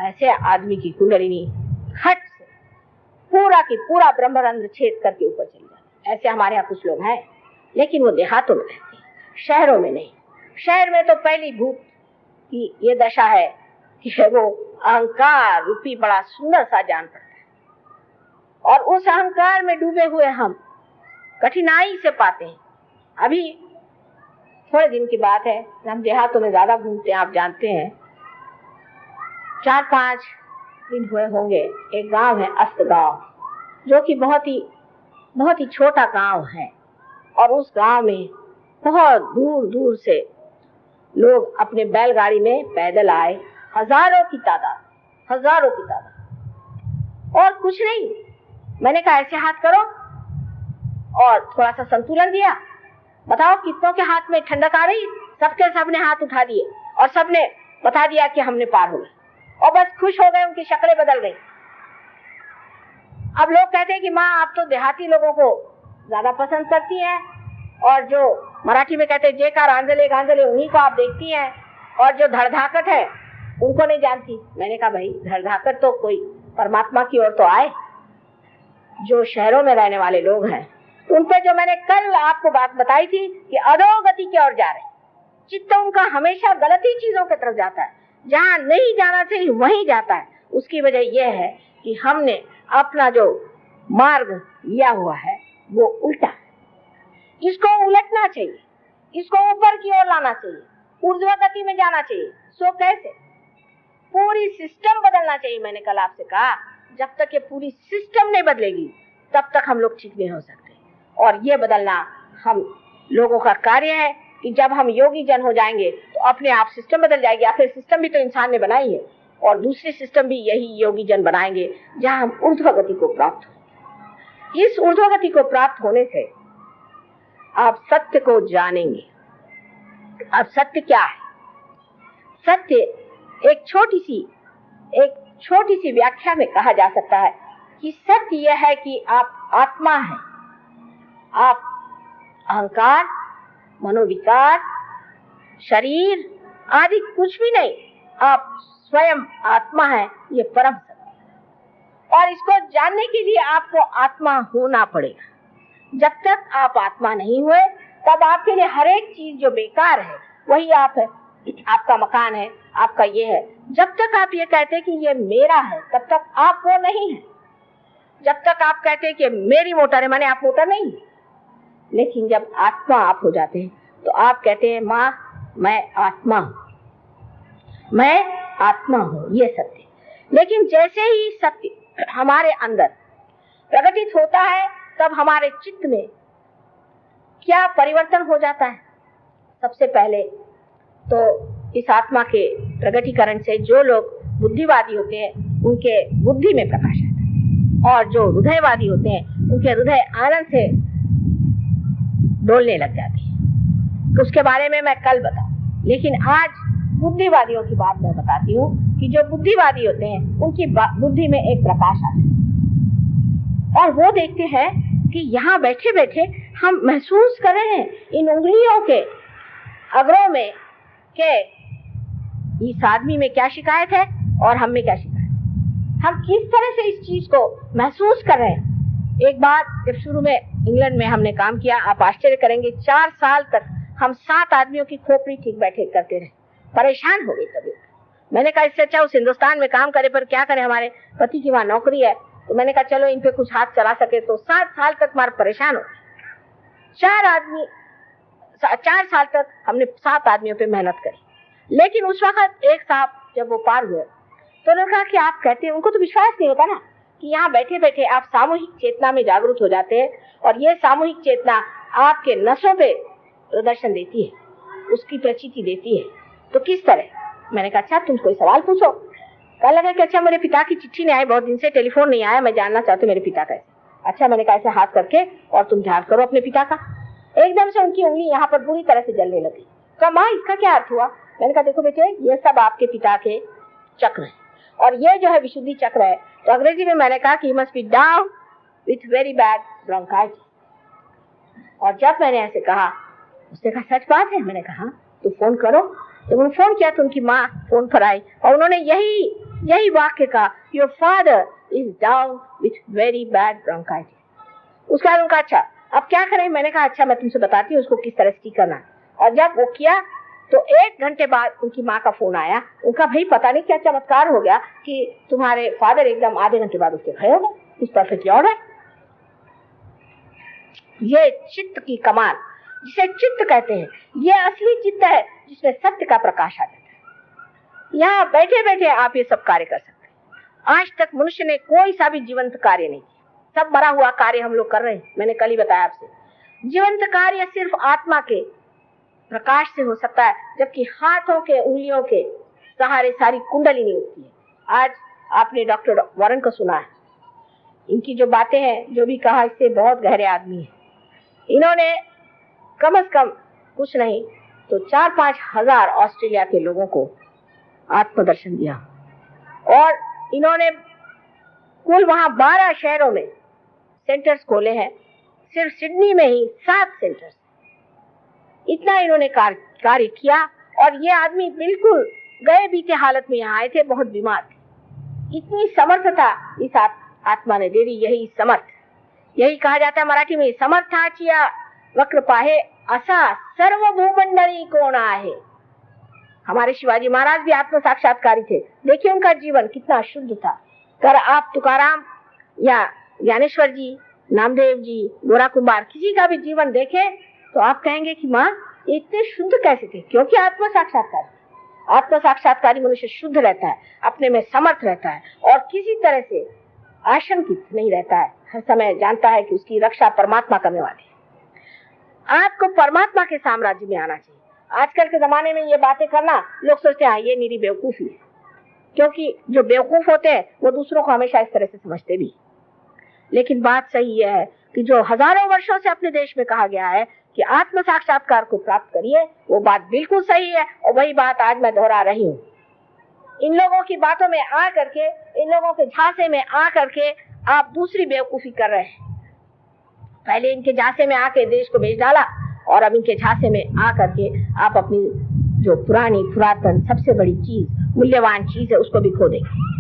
ऐसे आदमी की कुंडलिनी खट से पूरा की पूरा ब्रह्मरंध्र छेद करके ऊपर चले जाते। ऐसे हमारे यहाँ कुछ लोग हैं, लेकिन वो देहातों में रहते हैं, शहरों में नहीं। शहर में तो पहली भूत की ये दशा है कि वो अहंकार रूपी बड़ा सुंदर सा जान पड़ता है, और उस अहंकार में डूबे हुए हम कठिनाई से पाते हैं। अभी थोड़े दिन की बात है, हम देहातों में ज्यादा घूमते हैं, आप जानते हैं। 4-5 दिन हुए होंगे, एक गांव है अस्त गांव, जो कि बहुत ही छोटा गांव है, और उस गांव में बहुत दूर दूर से लोग अपने बैलगाड़ी में पैदल आए, हजारों की तादाद। और कुछ नहीं, मैंने कहा ऐसे हाथ करो, और थोड़ा सा संतुलन दिया। बताओ कितनों के हाथ में ठंडक आ रही, सबने हाथ उठा दिए और सबने बता दिया कि हमने पार हो गए, और बस खुश हो गए, उनकी शक्लें बदल गई। अब लोग कहते हैं कि माँ आप तो देहाती लोगों को ज्यादा पसंद करती हैं, और जो मराठी में कहते हैं जेकार आंधले गांधले उन्हीं को आप देखती हैं, और जो धड़धाकट है उनको नहीं जानती। मैंने कहा भाई धड़धाकट तो कोई परमात्मा की ओर तो आए। जो शहरों में रहने वाले लोग हैं उन पे जो मैंने कल आपको बात बताई थी कि अधोगति की ओर जा रहे, चित्त उनका हमेशा गलत ही चीजों की तरफ जाता है, जहाँ नहीं जाना चाहिए वहीं जाता है। उसकी वजह यह है कि हमने अपना जो मार्ग लिया हुआ है वो उल्टा है। इसको उलटना चाहिए, इसको ऊपर की ओर लाना चाहिए, ऊर्ध्व गति में जाना चाहिए। सो कैसे? पूरी सिस्टम बदलना चाहिए। मैंने कल आपसे कहा जब तक ये पूरी सिस्टम नहीं बदलेगी तब तक हम लोग ठीक नहीं हो सकते, और ये बदलना हम लोगों का कार्य है कि जब हम योगी जन हो जाएंगे तो अपने आप सिस्टम बदल जाएगी। आखिर सिस्टम भी तो इंसान ने बनाई है, और दूसरी सिस्टम भी यही योगी जन बनाएंगे, जहां हम ऊर्ध्व गति को प्राप्त हो। इस ऊर्ध्व गति को प्राप्त होने से आप सत्य को जानेंगे। अब सत्य क्या है? सत्य एक छोटी सी व्याख्या में कहा जा सकता है कि सत्य यह है कि आप आत्मा हैं। आप अहंकार, मनोविकार, शरीर आदि कुछ भी नहीं, आप स्वयं आत्मा हैं। ये परम सत्य, और इसको जानने के लिए आपको आत्मा होना पड़ेगा। जब तक आप आत्मा नहीं हुए तब आपके लिए हर एक चीज जो बेकार है वही आप है, आपका मकान है, आपका ये है। जब तक आप ये कहते हैं कि ये मेरा है तब तक आप वो नहीं है। जब तक आप कहते हैं कि मेरी मोटर है, माने आप मोटर नहीं है। लेकिन जब आत्मा आप हो जाते हैं तो आप कहते हैं माँ मैं आत्मा हूँ, ये सत्य। लेकिन जैसे ही सत्य हमारे अंदर प्रकटित होता है तब हमारे चित्त में क्या परिवर्तन हो जाता है? सबसे पहले तो इस आत्मा के प्रकटीकरण से जो लोग बुद्धिवादी होते हैं उनके बुद्धि में प्रकाश आता है, और जो हृदयवादी होते हैं उनके हृदय आनंद से डोलने लग जाती है। तो उसके बारे में मैं कल बताऊं, लेकिन आज बुद्धिवादियों की बात मैं बताती हूँ कि जो बुद्धिवादी होते हैं उनकी बुद्धि में एक प्रकाश आता है, और वो देखते हैं कि यहाँ बैठे बैठे हम महसूस कर रहे हैं इन उंगलियों के अग्रों में के इस आदमी में क्या शिकायत है और हम में क्या शिकायत है। हम किस तरह से इस चीज को महसूस कर रहे हैं। एक बार जब शुरू में इंग्लैंड में हमने काम किया, आप आश्चर्य करेंगे, 4 साल तक हम 7 आदमियों की खोपड़ी ठीक बैठे करते रहे, परेशान हो गई तबीयत। मैंने कहा इससे अच्छा उस हिंदुस्तान में काम करे, पर क्या करें, हमारे पति की वहां नौकरी है। तो मैंने कहा चलो इन पे कुछ हाथ चला सके। तो 7 साल तक हमारे परेशान हो। 4 साल तक हमने 7 आदमियों पे मेहनत करी। लेकिन उस वक्त एक साहब जब वो पार हुए तो उन्होंने कहा कि आप कहते हैं, उनको तो विश्वास नहीं होता ना कि यहाँ बैठे बैठे आप सामूहिक चेतना में जागरूक हो जाते हैं, और ये सामूहिक चेतना आपके नसों पे प्रदर्शन देती है, उसकी प्रचिति देती है। तो किस तरह? मैंने कहा अच्छा तुम कोई सवाल पूछो। कहा लगा कि अच्छा मेरे पिता की चिट्ठी नहीं आई, बहुत दिन से टेलीफोन नहीं आया, मैं जानना चाहती हूँ मेरे पिता कैसे। अच्छा मैंने कहा ऐसे हाथ करके और तुम ध्यान करो अपने पिता का। एकदम से उनकी उंगली यहाँ पर बुरी तरह से जलने लगी। कहा माँ इसका क्या अर्थ हुआ? मैंने कहा देखो बेटे ये सब आपके पिता के चक्र है, और ये जो है विशुद्धि चक्र है। तो अंग्रेजी में मैंने कहा कि he must be down with very bad bronchitis. और जब मैंने ऐसे कहा, उसने कहा सच बात है? मैंने कहा तो फोन करो। तो उन्होंने फोन किया तो उनकी माँ फोन पर आई और उन्होंने यही वाक्य कहा, your father is down with very bad bronchitis. उसके बाद उनका अच्छा अब क्या करें, मैंने कहा अच्छा मैं तुमसे बताती हूँ उसको किस तरह से ठीक करना है। और जब वो किया तो 1 घंटे बाद उनकी माँ का फोन आया, उनका भाई पता नहीं क्या चमत्कार हो गया कि तुम्हारे फादर एकदम आधे घंटे बाद उसके खड़े हो गए, इस परफेक्टली ऑर्डर। ये चित्त की कमाल, जिसे चित्त कहते हैं, ये असली चित्त है जिसमें सत्य का प्रकाश आ जाता है। यहाँ बैठे बैठे आप ये सब कार्य कर सकते हैं। आज तक मनुष्य ने कोई सा भी जीवंत कार्य नहीं किया, सब मरा हुआ कार्य हम लोग कर रहे हैं। मैंने कल ही बताया आपसे, जीवंत कार्य सिर्फ आत्मा के प्रकाश से हो सकता है, जबकि हाथों के उंगलियों के सहारे सारी कुंडली नहीं उठती है। आज आपने डॉक्टर वॉरेन को सुना है, इनकी जो बातें हैं, जो भी कहा, इससे बहुत गहरे आदमी है। इन्होंने कम से कम कुछ नहीं तो 4-5 हजार ऑस्ट्रेलिया के लोगों को आत्मदर्शन दिया, और इन्होंने कुल वहां 12 शहरों में सेंटर्स खोले हैं। सिर्फ सिडनी में ही 7 सेंटर्स। इतना इन्होंने कार्य किया, और ये आदमी बिल्कुल गए बीते हालत में यहाँ आए थे, बहुत बीमार थे। इतनी समर्थता इस आत्मा ने दे दी। यही समर्थ, यही कहा जाता है मराठी में, समर्थाचिया वक्र पाहे असा सर्वभूमंडली कोण आहे। हमारे शिवाजी महाराज भी आत्म साक्षात्कारी थे। देखिए उनका जीवन कितना शुद्ध था। कर आप तुकाराम या ज्ञानेश्वर जी, नामदेव जी, गोरा कुंभार, किसी का भी जीवन देखे तो आप कहेंगे कि माँ इतने शुद्ध कैसे थे, क्योंकि आत्म साक्षात्कारी मनुष्य शुद्ध रहता है, अपने में समर्थ रहता है, और किसी तरह से आशंकित नहीं रहता है। हर समय जानता है कि उसकी रक्षा परमात्मा करने वाले है। आपको परमात्मा के साम्राज्य में आना चाहिए। आजकल के जमाने में ये बातें करना, लोग सोचते हैं ये मेरी बेवकूफी है, क्योंकि जो बेवकूफ होते हैं वो दूसरों को हमेशा इस तरह से समझते भी। लेकिन बात सही यह है कि जो हजारों वर्षों से अपने देश में कहा गया है कि आत्म साक्षात्कार को प्राप्त करिए, वो बात बिल्कुल सही है, और वही बात आज मैं दोहरा रही हूँ। इन लोगों की बातों में आ करके, इन लोगों के झांसे में आ करके आप दूसरी बेवकूफी कर रहे हैं। पहले इनके झांसे में आके देश को बेच डाला, और अब इनके झांसे में आ करके आप अपनी जो पुरातन सबसे बड़ी चीज, मूल्यवान चीज है, उसको भी खो देंगे।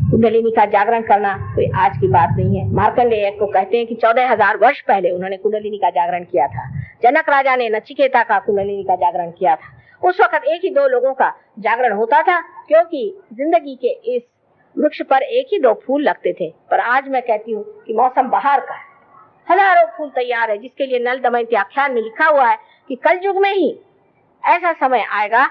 कुंडलिनी का जागरण करना कोई आज की बात नहीं है। मार्कंडेय को कहते हैं कि 14,000 वर्ष पहले उन्होंने कुंडलिनी का जागरण किया था। जनक राजा ने नचिकेता का कुंडलिनी का जागरण किया था। उस वक्त 1 ही 2 लोगों का जागरण होता था, क्योंकि जिंदगी के इस वृक्ष पर 1 ही 2 फूल लगते थे। पर आज मैं कहती हूँ कि मौसम बहार का है, हजारों फूल तैयार है, जिसके लिए नल दमयंती आख्यान में लिखा हुआ है कि कलयुग में ही ऐसा समय आएगा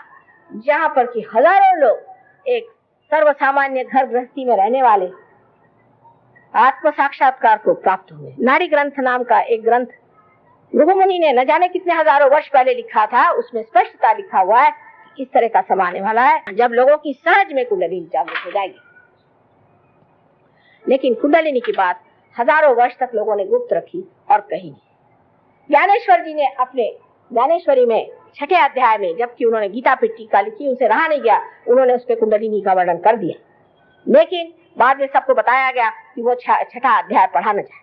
जहाँ पर कि हजारों लोग एक सर्वसामान्य घर गृहस्थी में रहने वाले आत्म साक्षात्कार को प्राप्त हुए। नाड़ी ग्रंथ नाम का एक ग्रंथ भृगु मुनि ने न जाने कितने हजारों वर्ष पहले लिखा था। उसमें स्पष्टता लिखा हुआ है कि इस तरह का समय आने वाला है जब लोगों की सहज में कुंडलिनी जागृत हो जाएगी। लेकिन कुंडलिनी की बात हजारों वर्ष तक लोगों ने गुप्त रखी और कही। ज्ञानेश्वर जी ने अपने ज्ञानेश्वरी में 6ठे अध्याय में, जबकि उन्होंने गीता पे टीका लिखी, उनसे रहा नहीं गया, उन्होंने उस पे कुंडलिनी का वर्णन कर दिया। लेकिन बाद में सबको बताया गया कि वो 6ठा अध्याय पढ़ा न जाए,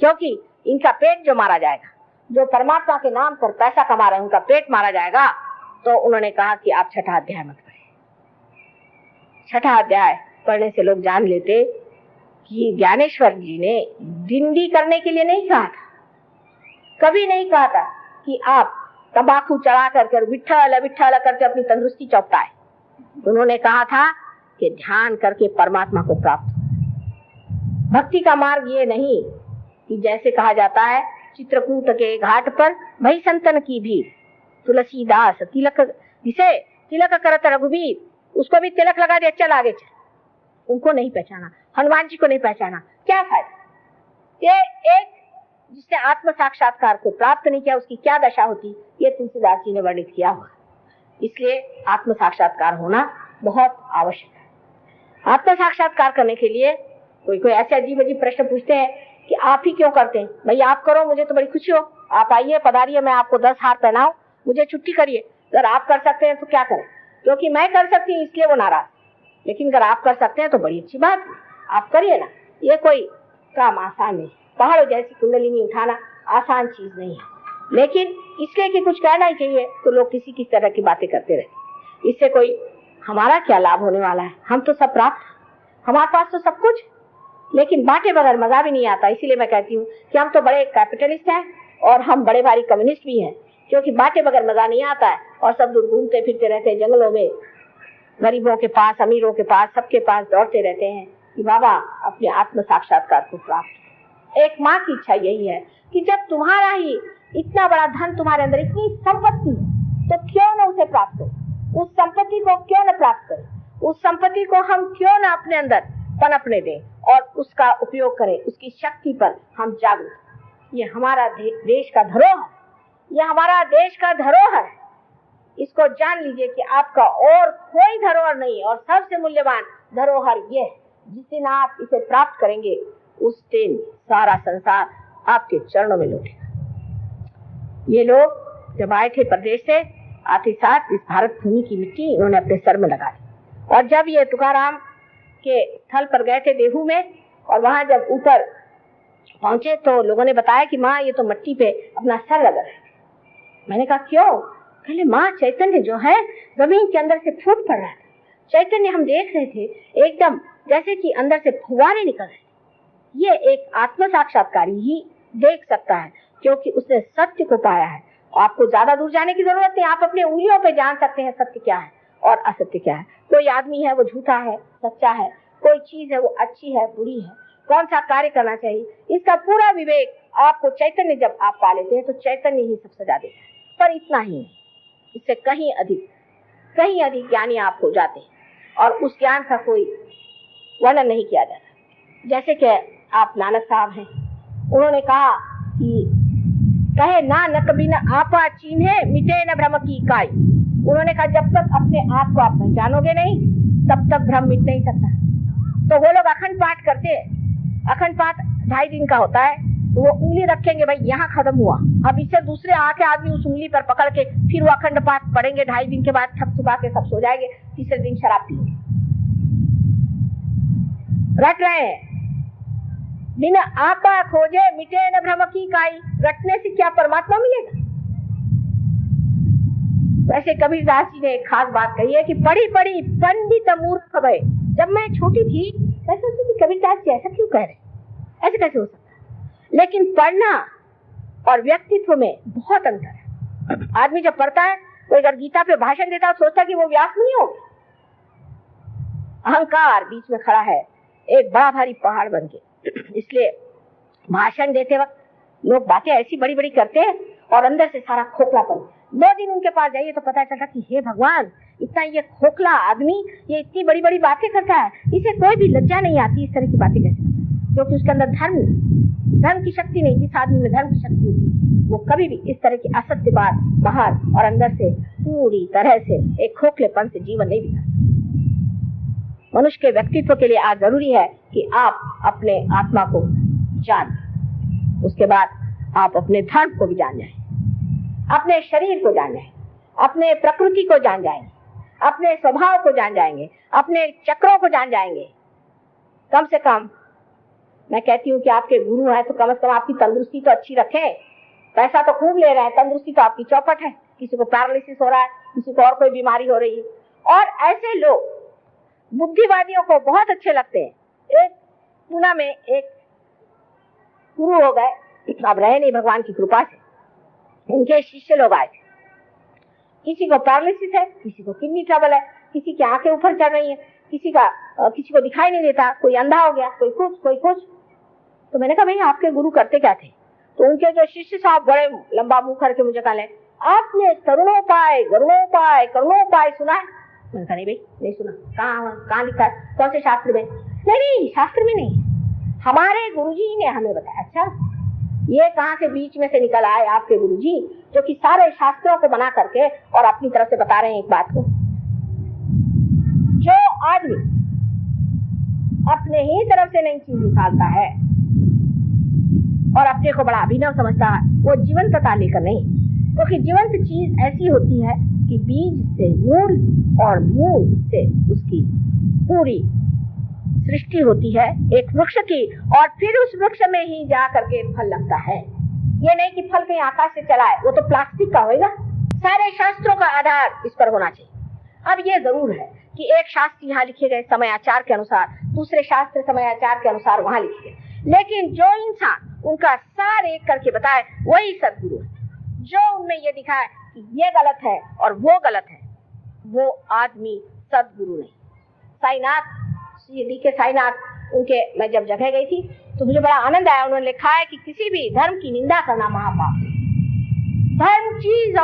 क्योंकि इनका पेट जो मारा जाएगा, जो परमात्मा के नाम पर पैसा कमा रहे हैं उनका पेट मारा जाएगा। तो उन्होंने कहा कि आप 6ठा अध्याय मत पढ़ें। 6ठा अध्याय पढ़ने से लोग जान लेते कि ज्ञानेश्वर जी ने दिंडी करने के लिए नहीं कहा था, कभी नहीं कहा था कि आप तंबाकू चढ़ा करके विठ्ठल विठ्ठल करके अपनी तंदुरुस्ती चौपटाए। उन्होंने कहा था कि ध्यान करके परमात्मा को प्राप्त हो। भक्ति का मार्ग ये नहीं कि जैसे कहा जाता है चित्रकूट के घाट पर भई संतन की भीड़, तुलसीदास तिलक जिसे तिलक करत रघुबीर, उसको भी तिलक लगा दिया, चल आगे चल। उनको नहीं पहचाना, हनुमान जी को नहीं पहचाना, क्या फायदा? ये एक जिसने आत्म साक्षात्कार को प्राप्त नहीं किया उसकी क्या दशा होती, ये तुलसीदास जी ने वर्णित किया हुआ। इसलिए आत्म साक्षात्कार होना बहुत आवश्यक है। आत्म साक्षात्कार करने के लिए कोई ऐसे अजीब अजीब प्रश्न पूछते हैं कि आप ही क्यों करते हैं? भैया आप करो, मुझे तो बड़ी खुशी हो, आप आइए पधारिए, मैं आपको 10 हार पहनाऊं, मुझे छुट्टी करिए। अगर आप कर सकते हैं तो क्या करें, क्योंकि मैं कर सकती हूँ इसलिए वो नाराज। लेकिन अगर आप कर सकते हैं तो बड़ी अच्छी बात है, आप करिए ना। ये कोई काम आसान नहीं, पहाड़ों जैसी कुंडलिनी उठाना आसान चीज नहीं है। लेकिन इसलिए कि कुछ कहना ही चाहिए तो लोग किसी तरह की बातें करते रहते। इससे कोई हमारा क्या लाभ होने वाला है? हम तो सब प्राप्त, हमारे पास तो सब कुछ। लेकिन बांटे बगैर मजा भी नहीं आता। इसीलिए मैं कहती हूँ कि हम तो बड़े कैपिटलिस्ट हैं और हम बड़े भारी कम्युनिस्ट भी हैं, क्योंकि बांटे बगैर मजा नहीं आता है और सब लोग घूमते फिरते रहते हैं जंगलों में, गरीबों के पास, अमीरों के पास, सबके पास दौड़ते रहते हैं कि बाबा अपने आत्म साक्षात्कार को प्राप्त। एक माँ की इच्छा यही है कि जब तुम्हारा ही इतना बड़ा धन, तुम्हारे अंदर इतनी संपत्ति है, तो क्यों न उसे प्राप्त करें, उस संपत्ति को क्यों न प्राप्त करें, उस संपत्ति को हम क्यों न अपने अंदर पनपने दें और उसका उपयोग करें, उसकी शक्ति पर हम जागरूक। ये हमारा देश का धरोहर, ये हमारा देश का धरोहर है। इसको जान लीजिए कि आपका और कोई धरोहर नहीं, और सबसे मूल्यवान धरोहर ये है। जिस दिन आप इसे प्राप्त करेंगे उस दिन सारा संसार आपके चरणों में लौटेगा। ये लोग जब आए थे प्रदेश से, आते साथ इस भारत भूमि की मिट्टी उन्होंने अपने सर में लगा ली। और जब ये तुकाराम के स्थल पर गए थे देहू में, और वहां जब ऊपर पहुंचे तो लोगों ने बताया कि माँ ये तो मिट्टी पे अपना सर लगा है। मैंने कहा क्यों? कहले माँ चैतन्य जो है जमीन के अंदर से फूट पड़ रहा था। चैतन्य हम देख रहे थे एकदम जैसे कि अंदर से फुवारे निकल रहे थे। ये एक आत्म साक्षात्कारी ही देख सकता है, क्योंकि उसने सत्य को पाया है। आपको ज्यादा दूर जाने की जरूरत नहीं, आप अपने उंगलियों पे जान सकते हैं सत्य क्या है और असत्य क्या है। कोई आदमी है वो झूठा है, सच्चा है, कोई चीज है वो अच्छी है, बुरी है, कौन सा कार्य करना चाहिए, इसका पूरा विवेक आपको चैतन्य जब आप पा लेते हैं तो चैतन्य ही सब सजा देता है। पर इतना ही नहीं, इससे कहीं अधिक ज्ञानी आप हो जाते हैं, और उस ज्ञान का कोई वर्णन नहीं किया जाता। जैसे कि आप नानक साहब हैं, उन्होंने कहा कि कहे नानक बिन आपा चीन्हे मिटे न भ्रम की इकाई। उन्होंने कहा जब तक अपने आप को आप पहचानोगे नहीं तब तक भ्रम मिट नहीं सकता। तो वो लोग अखंड पाठ करते हैं, अखंड पाठ 2.5 दिन का होता है, तो वो उंगली रखेंगे भाई यहाँ खत्म हुआ, अब इससे दूसरे आके आदमी उस उंगली पर पकड़ के फिर वो अखंड पाठ पढ़ेंगे। 2.5 दिन के बाद थक थका के सब सो जाएंगे, तीसरे दिन शराब पिएंगे। रट रहे हैं, बिना आपा खोजे मिटे न भ्रम की इकाई। रटने से क्या परमात्मा मिलेगा? वैसे कबीरदास जी ने एक खास बात कही है कि पढ़ी पढ़ी पंडित मूर्ख भय। जब मैं छोटी थी मैं सोचती थी कबीरदास जी ऐसा क्यों कह रहे, ऐसे कैसे हो सकता है? लेकिन पढ़ना और व्यक्तित्व में बहुत अंतर है। आदमी जब पढ़ता है, कोई अगर गीता पे भाषण देता है सोचता कि वो व्यास नहीं हो। अहंकार बीच में खड़ा है, एक बड़ा भारी पहाड़ बन के। इसलिए भाषण देते वक्त लोग बातें ऐसी बड़ी बड़ी करते हैं और अंदर से सारा खोखलापन। 2 दिन उनके पास जाइए तो पता चलता कि हे भगवान, इतना ये खोखला आदमी ये इतनी बड़ी बड़ी बातें करता है, इसे कोई भी लज्जा नहीं आती इस तरह की बातें कैसे करता है? क्योंकि उसके अंदर धर्म की शक्ति नहीं। जिस आदमी में धर्म की शक्ति होती वो कभी भी इस तरह की असत्य बात बाहर और अंदर से पूरी तरह से एक खोखलेपन से जीवन नहीं बिता। मनुष्य के व्यक्तित्व के लिए आज जरूरी है कि आप अपने आत्मा को जान, उसके बाद आप अपने धर्म को भी जान जाएं, अपने शरीर को जान जाएं, अपने प्रकृति को जान जाएंगे, अपने स्वभाव को जान जाएंगे, अपने चक्रों को जान जाएंगे। कम से कम मैं कहती हूँ कि आपके गुरु हैं तो कम से कम आपकी तंदुरुस्ती तो अच्छी रखें। पैसा तो खूब ले रहे हैं, तंदुरुस्ती तो आपकी चौपट है। किसी को पैरालिसिस हो रहा है, किसी को और कोई बीमारी हो रही है। और ऐसे लोग बुद्धिवादियों को बहुत अच्छे लगते हैं। एक पूना में एक गुरु हो गए, अब रहे नहीं भगवान की कृपा से, उनके शिष्य लोग आए। किसी को पैरालिसिस है, किसी को किडनी ट्रबल है, किसी की आंखें ऊपर चढ़ रही है, किसी को दिखाई नहीं देता, कोई अंधा हो गया, कोई कुछ। तो मैंने कहा भाई आपके गुरु करते क्या थे? तो उनके जो शिष्य साहब बड़े लंबा मुंह करके मुझे कहा, आपने तरुणोपाय गरुणोपाय करुणोपाय सुना है? मैंने कहा नहीं भाई नहीं सुना। कहाँ लिखा है? कौन से शास्त्र में? नहीं शास्त्र में नहीं, हमारे गुरुजी ने हमें बताया। अच्छा, ये कहाँ से बीच में से निकल आए आपके गुरुजी जो कि सारे शास्त्रों को बना करके और अपनी तरफ से बता रहे हैं एक बात को। जो आदमी अपने ही तरफ से नई चीज निकालता है और अपने को बड़ा अभिनव समझता है, वो जीवंतता लेकर नहीं, क्योंकि जीवंत चीज ऐसी होती है कि बीज से मूल और मूल से उसकी पूरी सृष्टि होती है एक वृक्ष की, और फिर उस वृक्ष में ही जा करके फल लगता है। ये नहीं कि फल कहीं आकाश से चला है, वो तो प्लास्टिक का होगा। सारे शास्त्रों का आधार इस पर होना चाहिए। अब ये जरूर है कि एक शास्त्र यहाँ लिखे गए समय आचार के अनुसार दूसरे शास्त्र समयाचार के अनुसार वहां लिखे, लेकिन जो इंसान उनका सार एक करके बताए वही सदगुरु है। जो उनमें ये दिखाए कि ये गलत है और वो गलत है, वो आदमी सदगुरु नहीं। साईनाथ, श्री के साईनाथ, उनके मैं जब जगह गई थी तो मुझे बड़ा आनंद आया। उन्होंने लिखा है कि किसी भी धर्म की निंदा करना महापाप है। धर्म चीज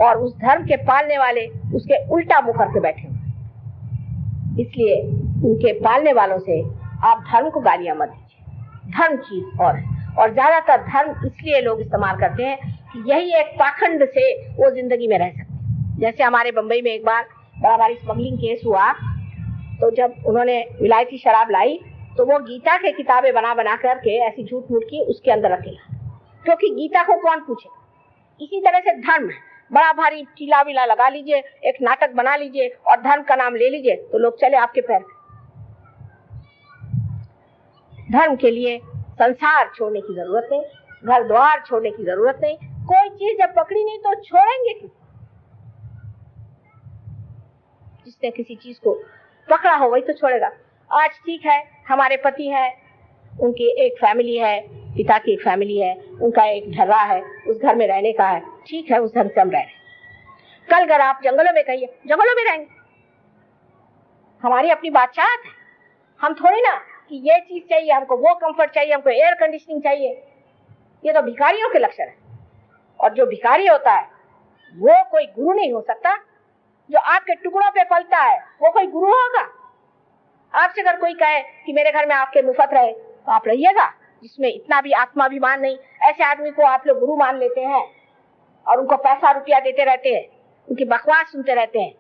और उस धर्म के पालने वाले उसके उल्टा मुंह करके बैठे हुए। इसलिए उनके पालने वालों से आप धर्म को गालियां मत दीजिए। धर्म चीज और ज्यादातर धर्म इसलिए लोग इस्तेमाल करते हैं कि यही एक पाखंड से वो जिंदगी में रह सकते हैं। जैसे हमारे बंबई में एक बार बड़ा भारी स्मगलिंग केस हुआ, तो जब उन्होंने विलायती शराब लाई तो वो गीता के किताबें बना बना करके ऐसी झूठ मूठ की उसके अंदर रखेगा, क्योंकि गीता को कौन पूछे। इसी तरह से धर्म है, बड़ा भारी टीला विला लगा लीजिए, एक नाटक बना लीजिए और धर्म का नाम ले लीजिए तो लोग चले आपके पैर। धर्म के लिए संसार छोड़ने की जरूरत नहीं, घर द्वार छोड़ने की जरूरत नहीं। कोई चीज जब पकड़ी नहीं तो छोड़ेंगे किसी? जिसने किसी चीज को पकड़ा हो वही तो छोड़ेगा। आज ठीक है, हमारे पति है, उनकी एक फैमिली है, पिता की एक फैमिली है, उनका एक ढर्रा है, उस घर में रहने का है, ठीक है, उस घर से हम रह रहे। कल अगर आप जंगलों में कहिए, जंगलों में रहेंगे, हमारी अपनी बादशाहत है। हम थोड़ी ना कि ये चीज चाहिए हमको, वो कंफर्ट चाहिए हमको, एयर कंडीशनिंग चाहिए। ये तो भिखारियों के लक्षण है। और जो भिखारी होता है वो कोई गुरु नहीं हो सकता। जो आपके टुकड़ों पे पलता है वो कोई गुरु होगा? आपसे अगर कोई कहे कि मेरे घर में आपके मुफ्त रहे तो आप रहिएगा, जिसमें इतना भी आत्माभिमान नहीं। ऐसे आदमी को आप लोग गुरु मान लेते हैं और उनको पैसा रुपया देते रहते हैं, उनकी बकवास सुनते रहते हैं,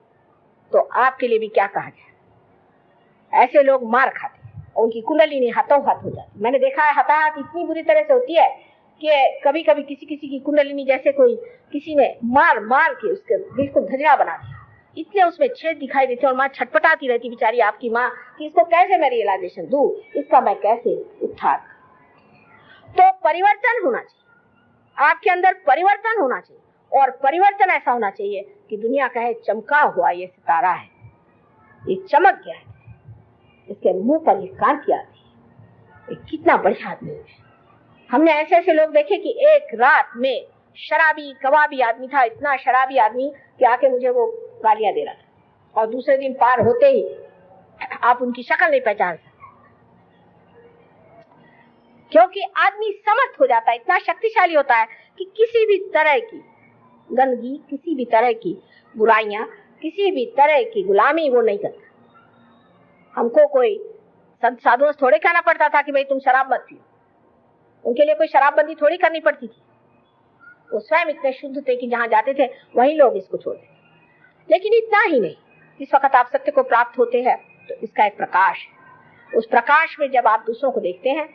तो आपके लिए भी क्या कहा जाए। ऐसे लोग मार खाते हैं और उनकी कुंडलिनी हाथों हाथ हो जाती। मैंने देखा है हताहत इतनी बुरी तरह से होती है कि कभी कभी किसी किसी की कुंडलिनी जैसे कोई किसी ने मार मार के उसके बिल्कुल धजड़ा बना दिया, इतने उसमें छेद दिखाई देते और माँ छटपटाती रहती बेचारी आपकी माँ कि इसको कैसे मैं रियलाइजेशन दूं, इसका मैं कैसे उद्धार। तो परिवर्तन होना चाहिए, आपके अंदर परिवर्तन होना चाहिए। और परिवर्तन ऐसा होना चाहिए कि दुनिया कहे चमका हुआ ये सितारा है, ये चमक गया है, इसके मुंह पर ये कांति आती है, ये कितना बढ़िया आदमी है। हमने ऐसे ऐसे लोग देखे कि एक रात में शराबी कबाबी आदमी था, इतना शराबी आदमी कि आके मुझे वो गालियां दे रहा था, और दूसरे दिन पार होते ही आप उनकी शक्ल नहीं पहचान सकते, क्योंकि आदमी समर्थ हो जाता है, इतना शक्तिशाली होता है कि किसी भी तरह की गंदगी, किसी भी तरह की बुराइयां, किसी भी तरह की गुलामी वो नहीं करता। हमको कोई संत साधुओं से थोड़े कहना पड़ता था कि भाई तुम शराब मत पियो, उनके लिए कोई शराबबंदी थोड़ी करनी पड़ती थी। वो स्वयं इतने शुद्ध थे कि जहां जाते थे वहीं लोग इसको छोड़ते। लेकिन इतना ही नहीं, जिस वक्त आप सत्य को प्राप्त होते हैं तो इसका एक प्रकाश है। उस प्रकाश में जब आप दूसरों को देखते हैं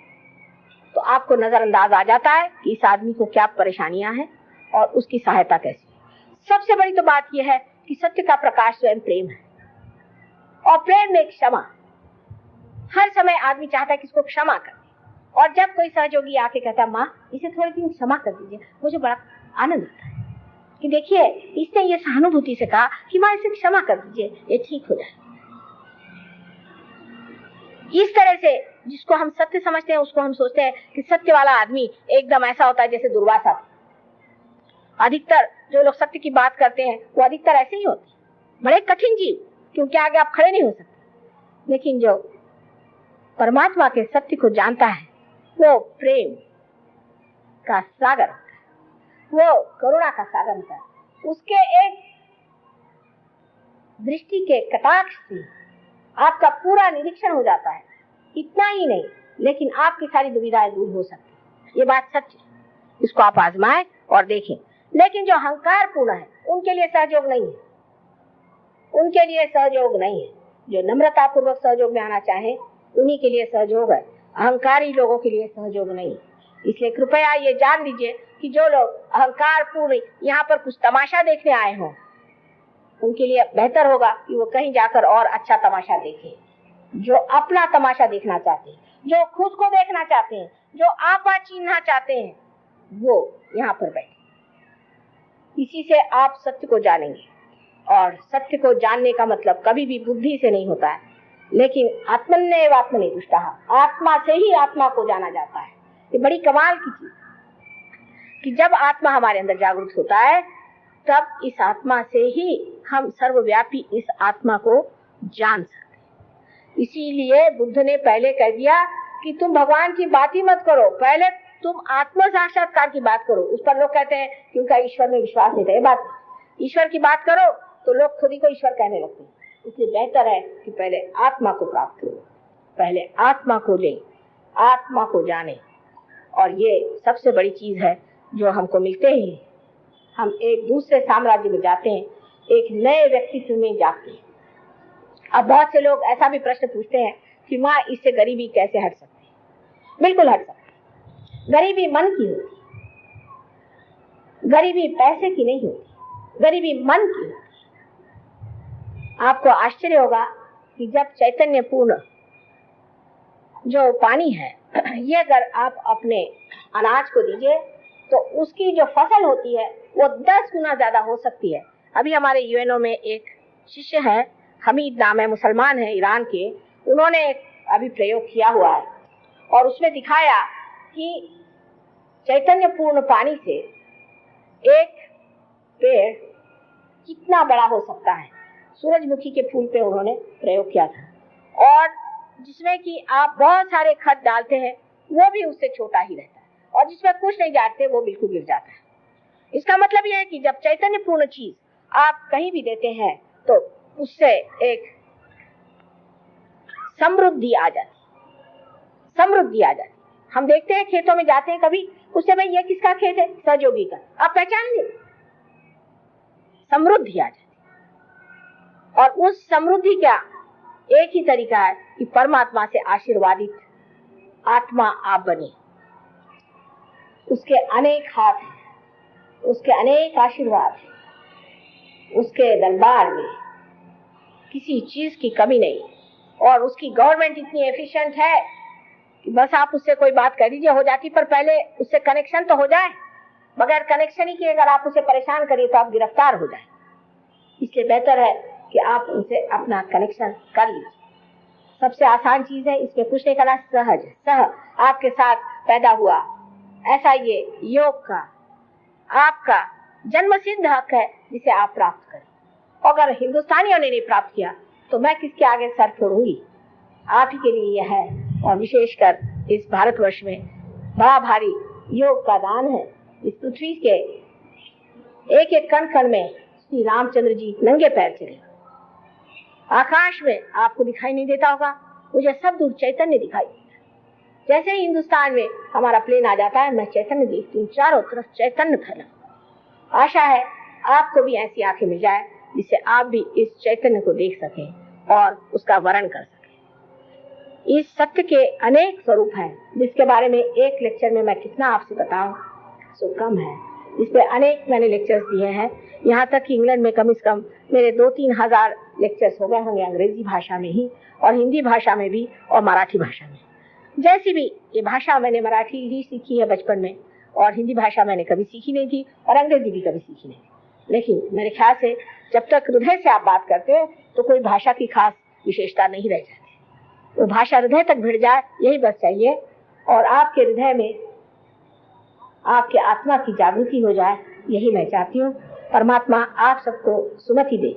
तो आपको नजरअंदाज आ जाता है कि इस आदमी को क्या परेशानियां हैं और उसकी सहायता कैसी है। सबसे बड़ी तो बात यह है कि सत्य का प्रकाश स्वयं प्रेम है, और प्रेम में क्षमा। हर समय आदमी चाहता है कि इसको क्षमा कर, और जब कोई सहयोगी आके कहता है माँ इसे थोड़े दिन क्षमा कर दीजिए, मुझे बड़ा आनंद आता है कि देखिए इसने ये सहानुभूति से कहा कि माँ इसे क्षमा कर दीजिए, ये ठीक हो जाए। इस तरह से जिसको हम सत्य समझते हैं उसको हम सोचते हैं कि सत्य वाला आदमी एकदम ऐसा होता है जैसे दुर्वासा। अधिकतर जो लोग सत्य की बात करते हैं वो अधिकतर ऐसे ही होते हैं, बड़े कठिन जीव, क्योंकि आगे आप खड़े नहीं हो सकते। लेकिन जो परमात्मा के सत्य को जानता है वो प्रेम का सागर होता है, वो करुणा का सागर होता है। उसके एक दृष्टि के कटाक्ष से आपका पूरा निरीक्षण हो जाता है। इतना ही नहीं, लेकिन आपकी सारी दुविधाएं दूर हो सकती है। ये बात सच है, इसको आप आजमाएं और देखें। लेकिन जो अहंकार पूर्ण है उनके लिए सहयोग नहीं है, उनके लिए सहयोग नहीं है। जो नम्रता पूर्वक सहयोग में आना चाहे उन्हीं के लिए सहयोग है, अहंकारी लोगों के लिए सहयोग नहीं। इसलिए कृपया ये जान लीजिए कि जो लोग अहंकार पूर्ण यहाँ पर कुछ तमाशा देखने आए हों, उनके लिए बेहतर होगा कि वो कहीं जाकर और अच्छा तमाशा देखें। जो अपना तमाशा देखना चाहते हैं, जो खुद को देखना चाहते हैं, जो आपा चिन्हना चाहते हैं, वो यहाँ पर बैठे। इसी से आप सत्य को जानेंगे, और सत्य को जानने का मतलब कभी भी बुद्धि से नहीं होता है, लेकिन आत्मन्येव आत्मनि तुष्टः, आत्मा से ही आत्मा को जाना जाता है। ये बड़ी कमाल की चीज कि जब आत्मा हमारे अंदर जागृत होता है तब इस आत्मा से ही हम सर्वव्यापी इस आत्मा को जान सकते हैं। इसीलिए बुद्ध ने पहले कह दिया कि तुम भगवान की बात ही मत करो, पहले तुम आत्म साक्षात्कार की बात करो। उस पर लोग कहते हैं कि उनका ईश्वर में विश्वास नहीं था। ये बात, ईश्वर की बात करो तो लोग खुद ही को ईश्वर कहने लगते हैं। इसलिए बेहतर है कि पहले आत्मा को प्राप्त करो, पहले आत्मा को ले, आत्मा को जाने। और ये सबसे बड़ी चीज है जो हमको मिलते ही हम एक दूसरे साम्राज्य में जाते हैं, एक नए व्यक्तित्व में जाते हैं। अब बहुत से लोग ऐसा भी प्रश्न पूछते हैं कि माँ, इससे गरीबी कैसे हट सकती है? बिल्कुल हट सकती है। गरीबी मन की होती, गरीबी पैसे की नहीं होती, गरीबी मन की होती। आपको आश्चर्य होगा कि जब चैतन्य पूर्ण जो पानी है, ये अगर आप अपने अनाज को दीजिए तो उसकी जो फसल होती है वो 10 गुना ज्यादा हो सकती है। अभी हमारे यूएनओ में एक शिष्य है, हमीद नाम है, मुसलमान है, ईरान के। उन्होंने अभी प्रयोग किया हुआ है और उसमें दिखाया कि चैतन्य पूर्ण पानी से एक पेड़ कितना बड़ा हो सकता है। सूरजमुखी के फूल पे उन्होंने प्रयोग किया था और जिसमें कि आप बहुत सारे खत डालते हैं वो भी उससे छोटा ही रहता है, और जिसमें कुछ नहीं डालते वो बिल्कुल गिर जाता है। इसका मतलब यह है कि जब चैतन्य पूर्ण चीज आप कहीं भी देते हैं तो उससे एक समृद्धि आ जाती, समृद्धि आ जाती। हम देखते हैं खेतों में जाते हैं कभी, उससे भाई ये किसका खेत है? सहयोगी का। आप पहचान ले, समृद्धि आ जाती। और उस समृद्धि का एक ही तरीका है कि परमात्मा से आशीर्वादित आत्मा आप बने। उसके अनेक हाथ हैं, उसके अनेक आशीर्वाद हैं, उसके दरबार में किसी चीज की कमी नहीं। और उसकी गवर्नमेंट इतनी एफिशिएंट है कि बस आप उससे कोई बात कर दीजिए, हो जाती, पर पहले उससे कनेक्शन तो हो जाए। बगैर कनेक्शन ही के अगर आप उसे परेशान करिए तो आप गिरफ्तार हो जाए। इसलिए बेहतर है कि आप उनसे अपना कनेक्शन कर लीजिए। सबसे आसान चीज है, इसमें कुछ नहीं करना, सहज सह आपके साथ पैदा हुआ ऐसा ये योग का आपका जन्मसिद्ध हक है जिसे आप प्राप्त करें। अगर हिंदुस्तानियों ने नहीं प्राप्त किया तो मैं किसके आगे सर फोड़ूंगी? आप ही के लिए यह है। और विशेषकर इस भारतवर्ष में बड़ा भारी योग का दान है। इस पृथ्वी के एक एक कण कण में श्री रामचंद्र जी नंगे पैर चले। आकाश में आपको दिखाई नहीं देता होगा, मुझे सब दूर चैतन्य दिखाई देता है। जैसे ही हिंदुस्तान में हमारा प्लेन आ जाता है, मैं चैतन्य देखती हूँ, चारों तरफ चैतन्य फैला। आशा है आपको भी ऐसी आंखें मिल जाए जिससे आप भी इस चैतन्य को देख सकें और उसका वर्णन कर सकें। इस सत्य के अनेक स्वरूप हैं जिसके बारे में एक लेक्चर में मैं कितना आपसे बताऊं सो कम है। इस पे अनेक मैंने लेक्चर्स दिए हैं, यहाँ तक कि इंग्लैंड में कम से कम मेरे 2-3 हजार लेक्चर्स हो गए होंगे, अंग्रेजी भाषा में ही और हिंदी भाषा में भी और मराठी भाषा में। जैसी भी ये भाषा, मैंने मराठी ही सीखी है बचपन में और हिंदी भाषा मैंने कभी सीखी नहीं थी और अंग्रेजी भी कभी सीखी नहीं। लेकिन मेरे ख्याल से जब तक हृदय से आप बात करते हैं तो कोई भाषा की खास विशेषता नहीं रह जाती। वो भाषा हृदय तक भिड़ जाए, यही बस चाहिए। और आपके हृदय में आपके आत्मा की जागृति हो जाए, यही मैं चाहती हूँ। परमात्मा आप सबको सुमति दे।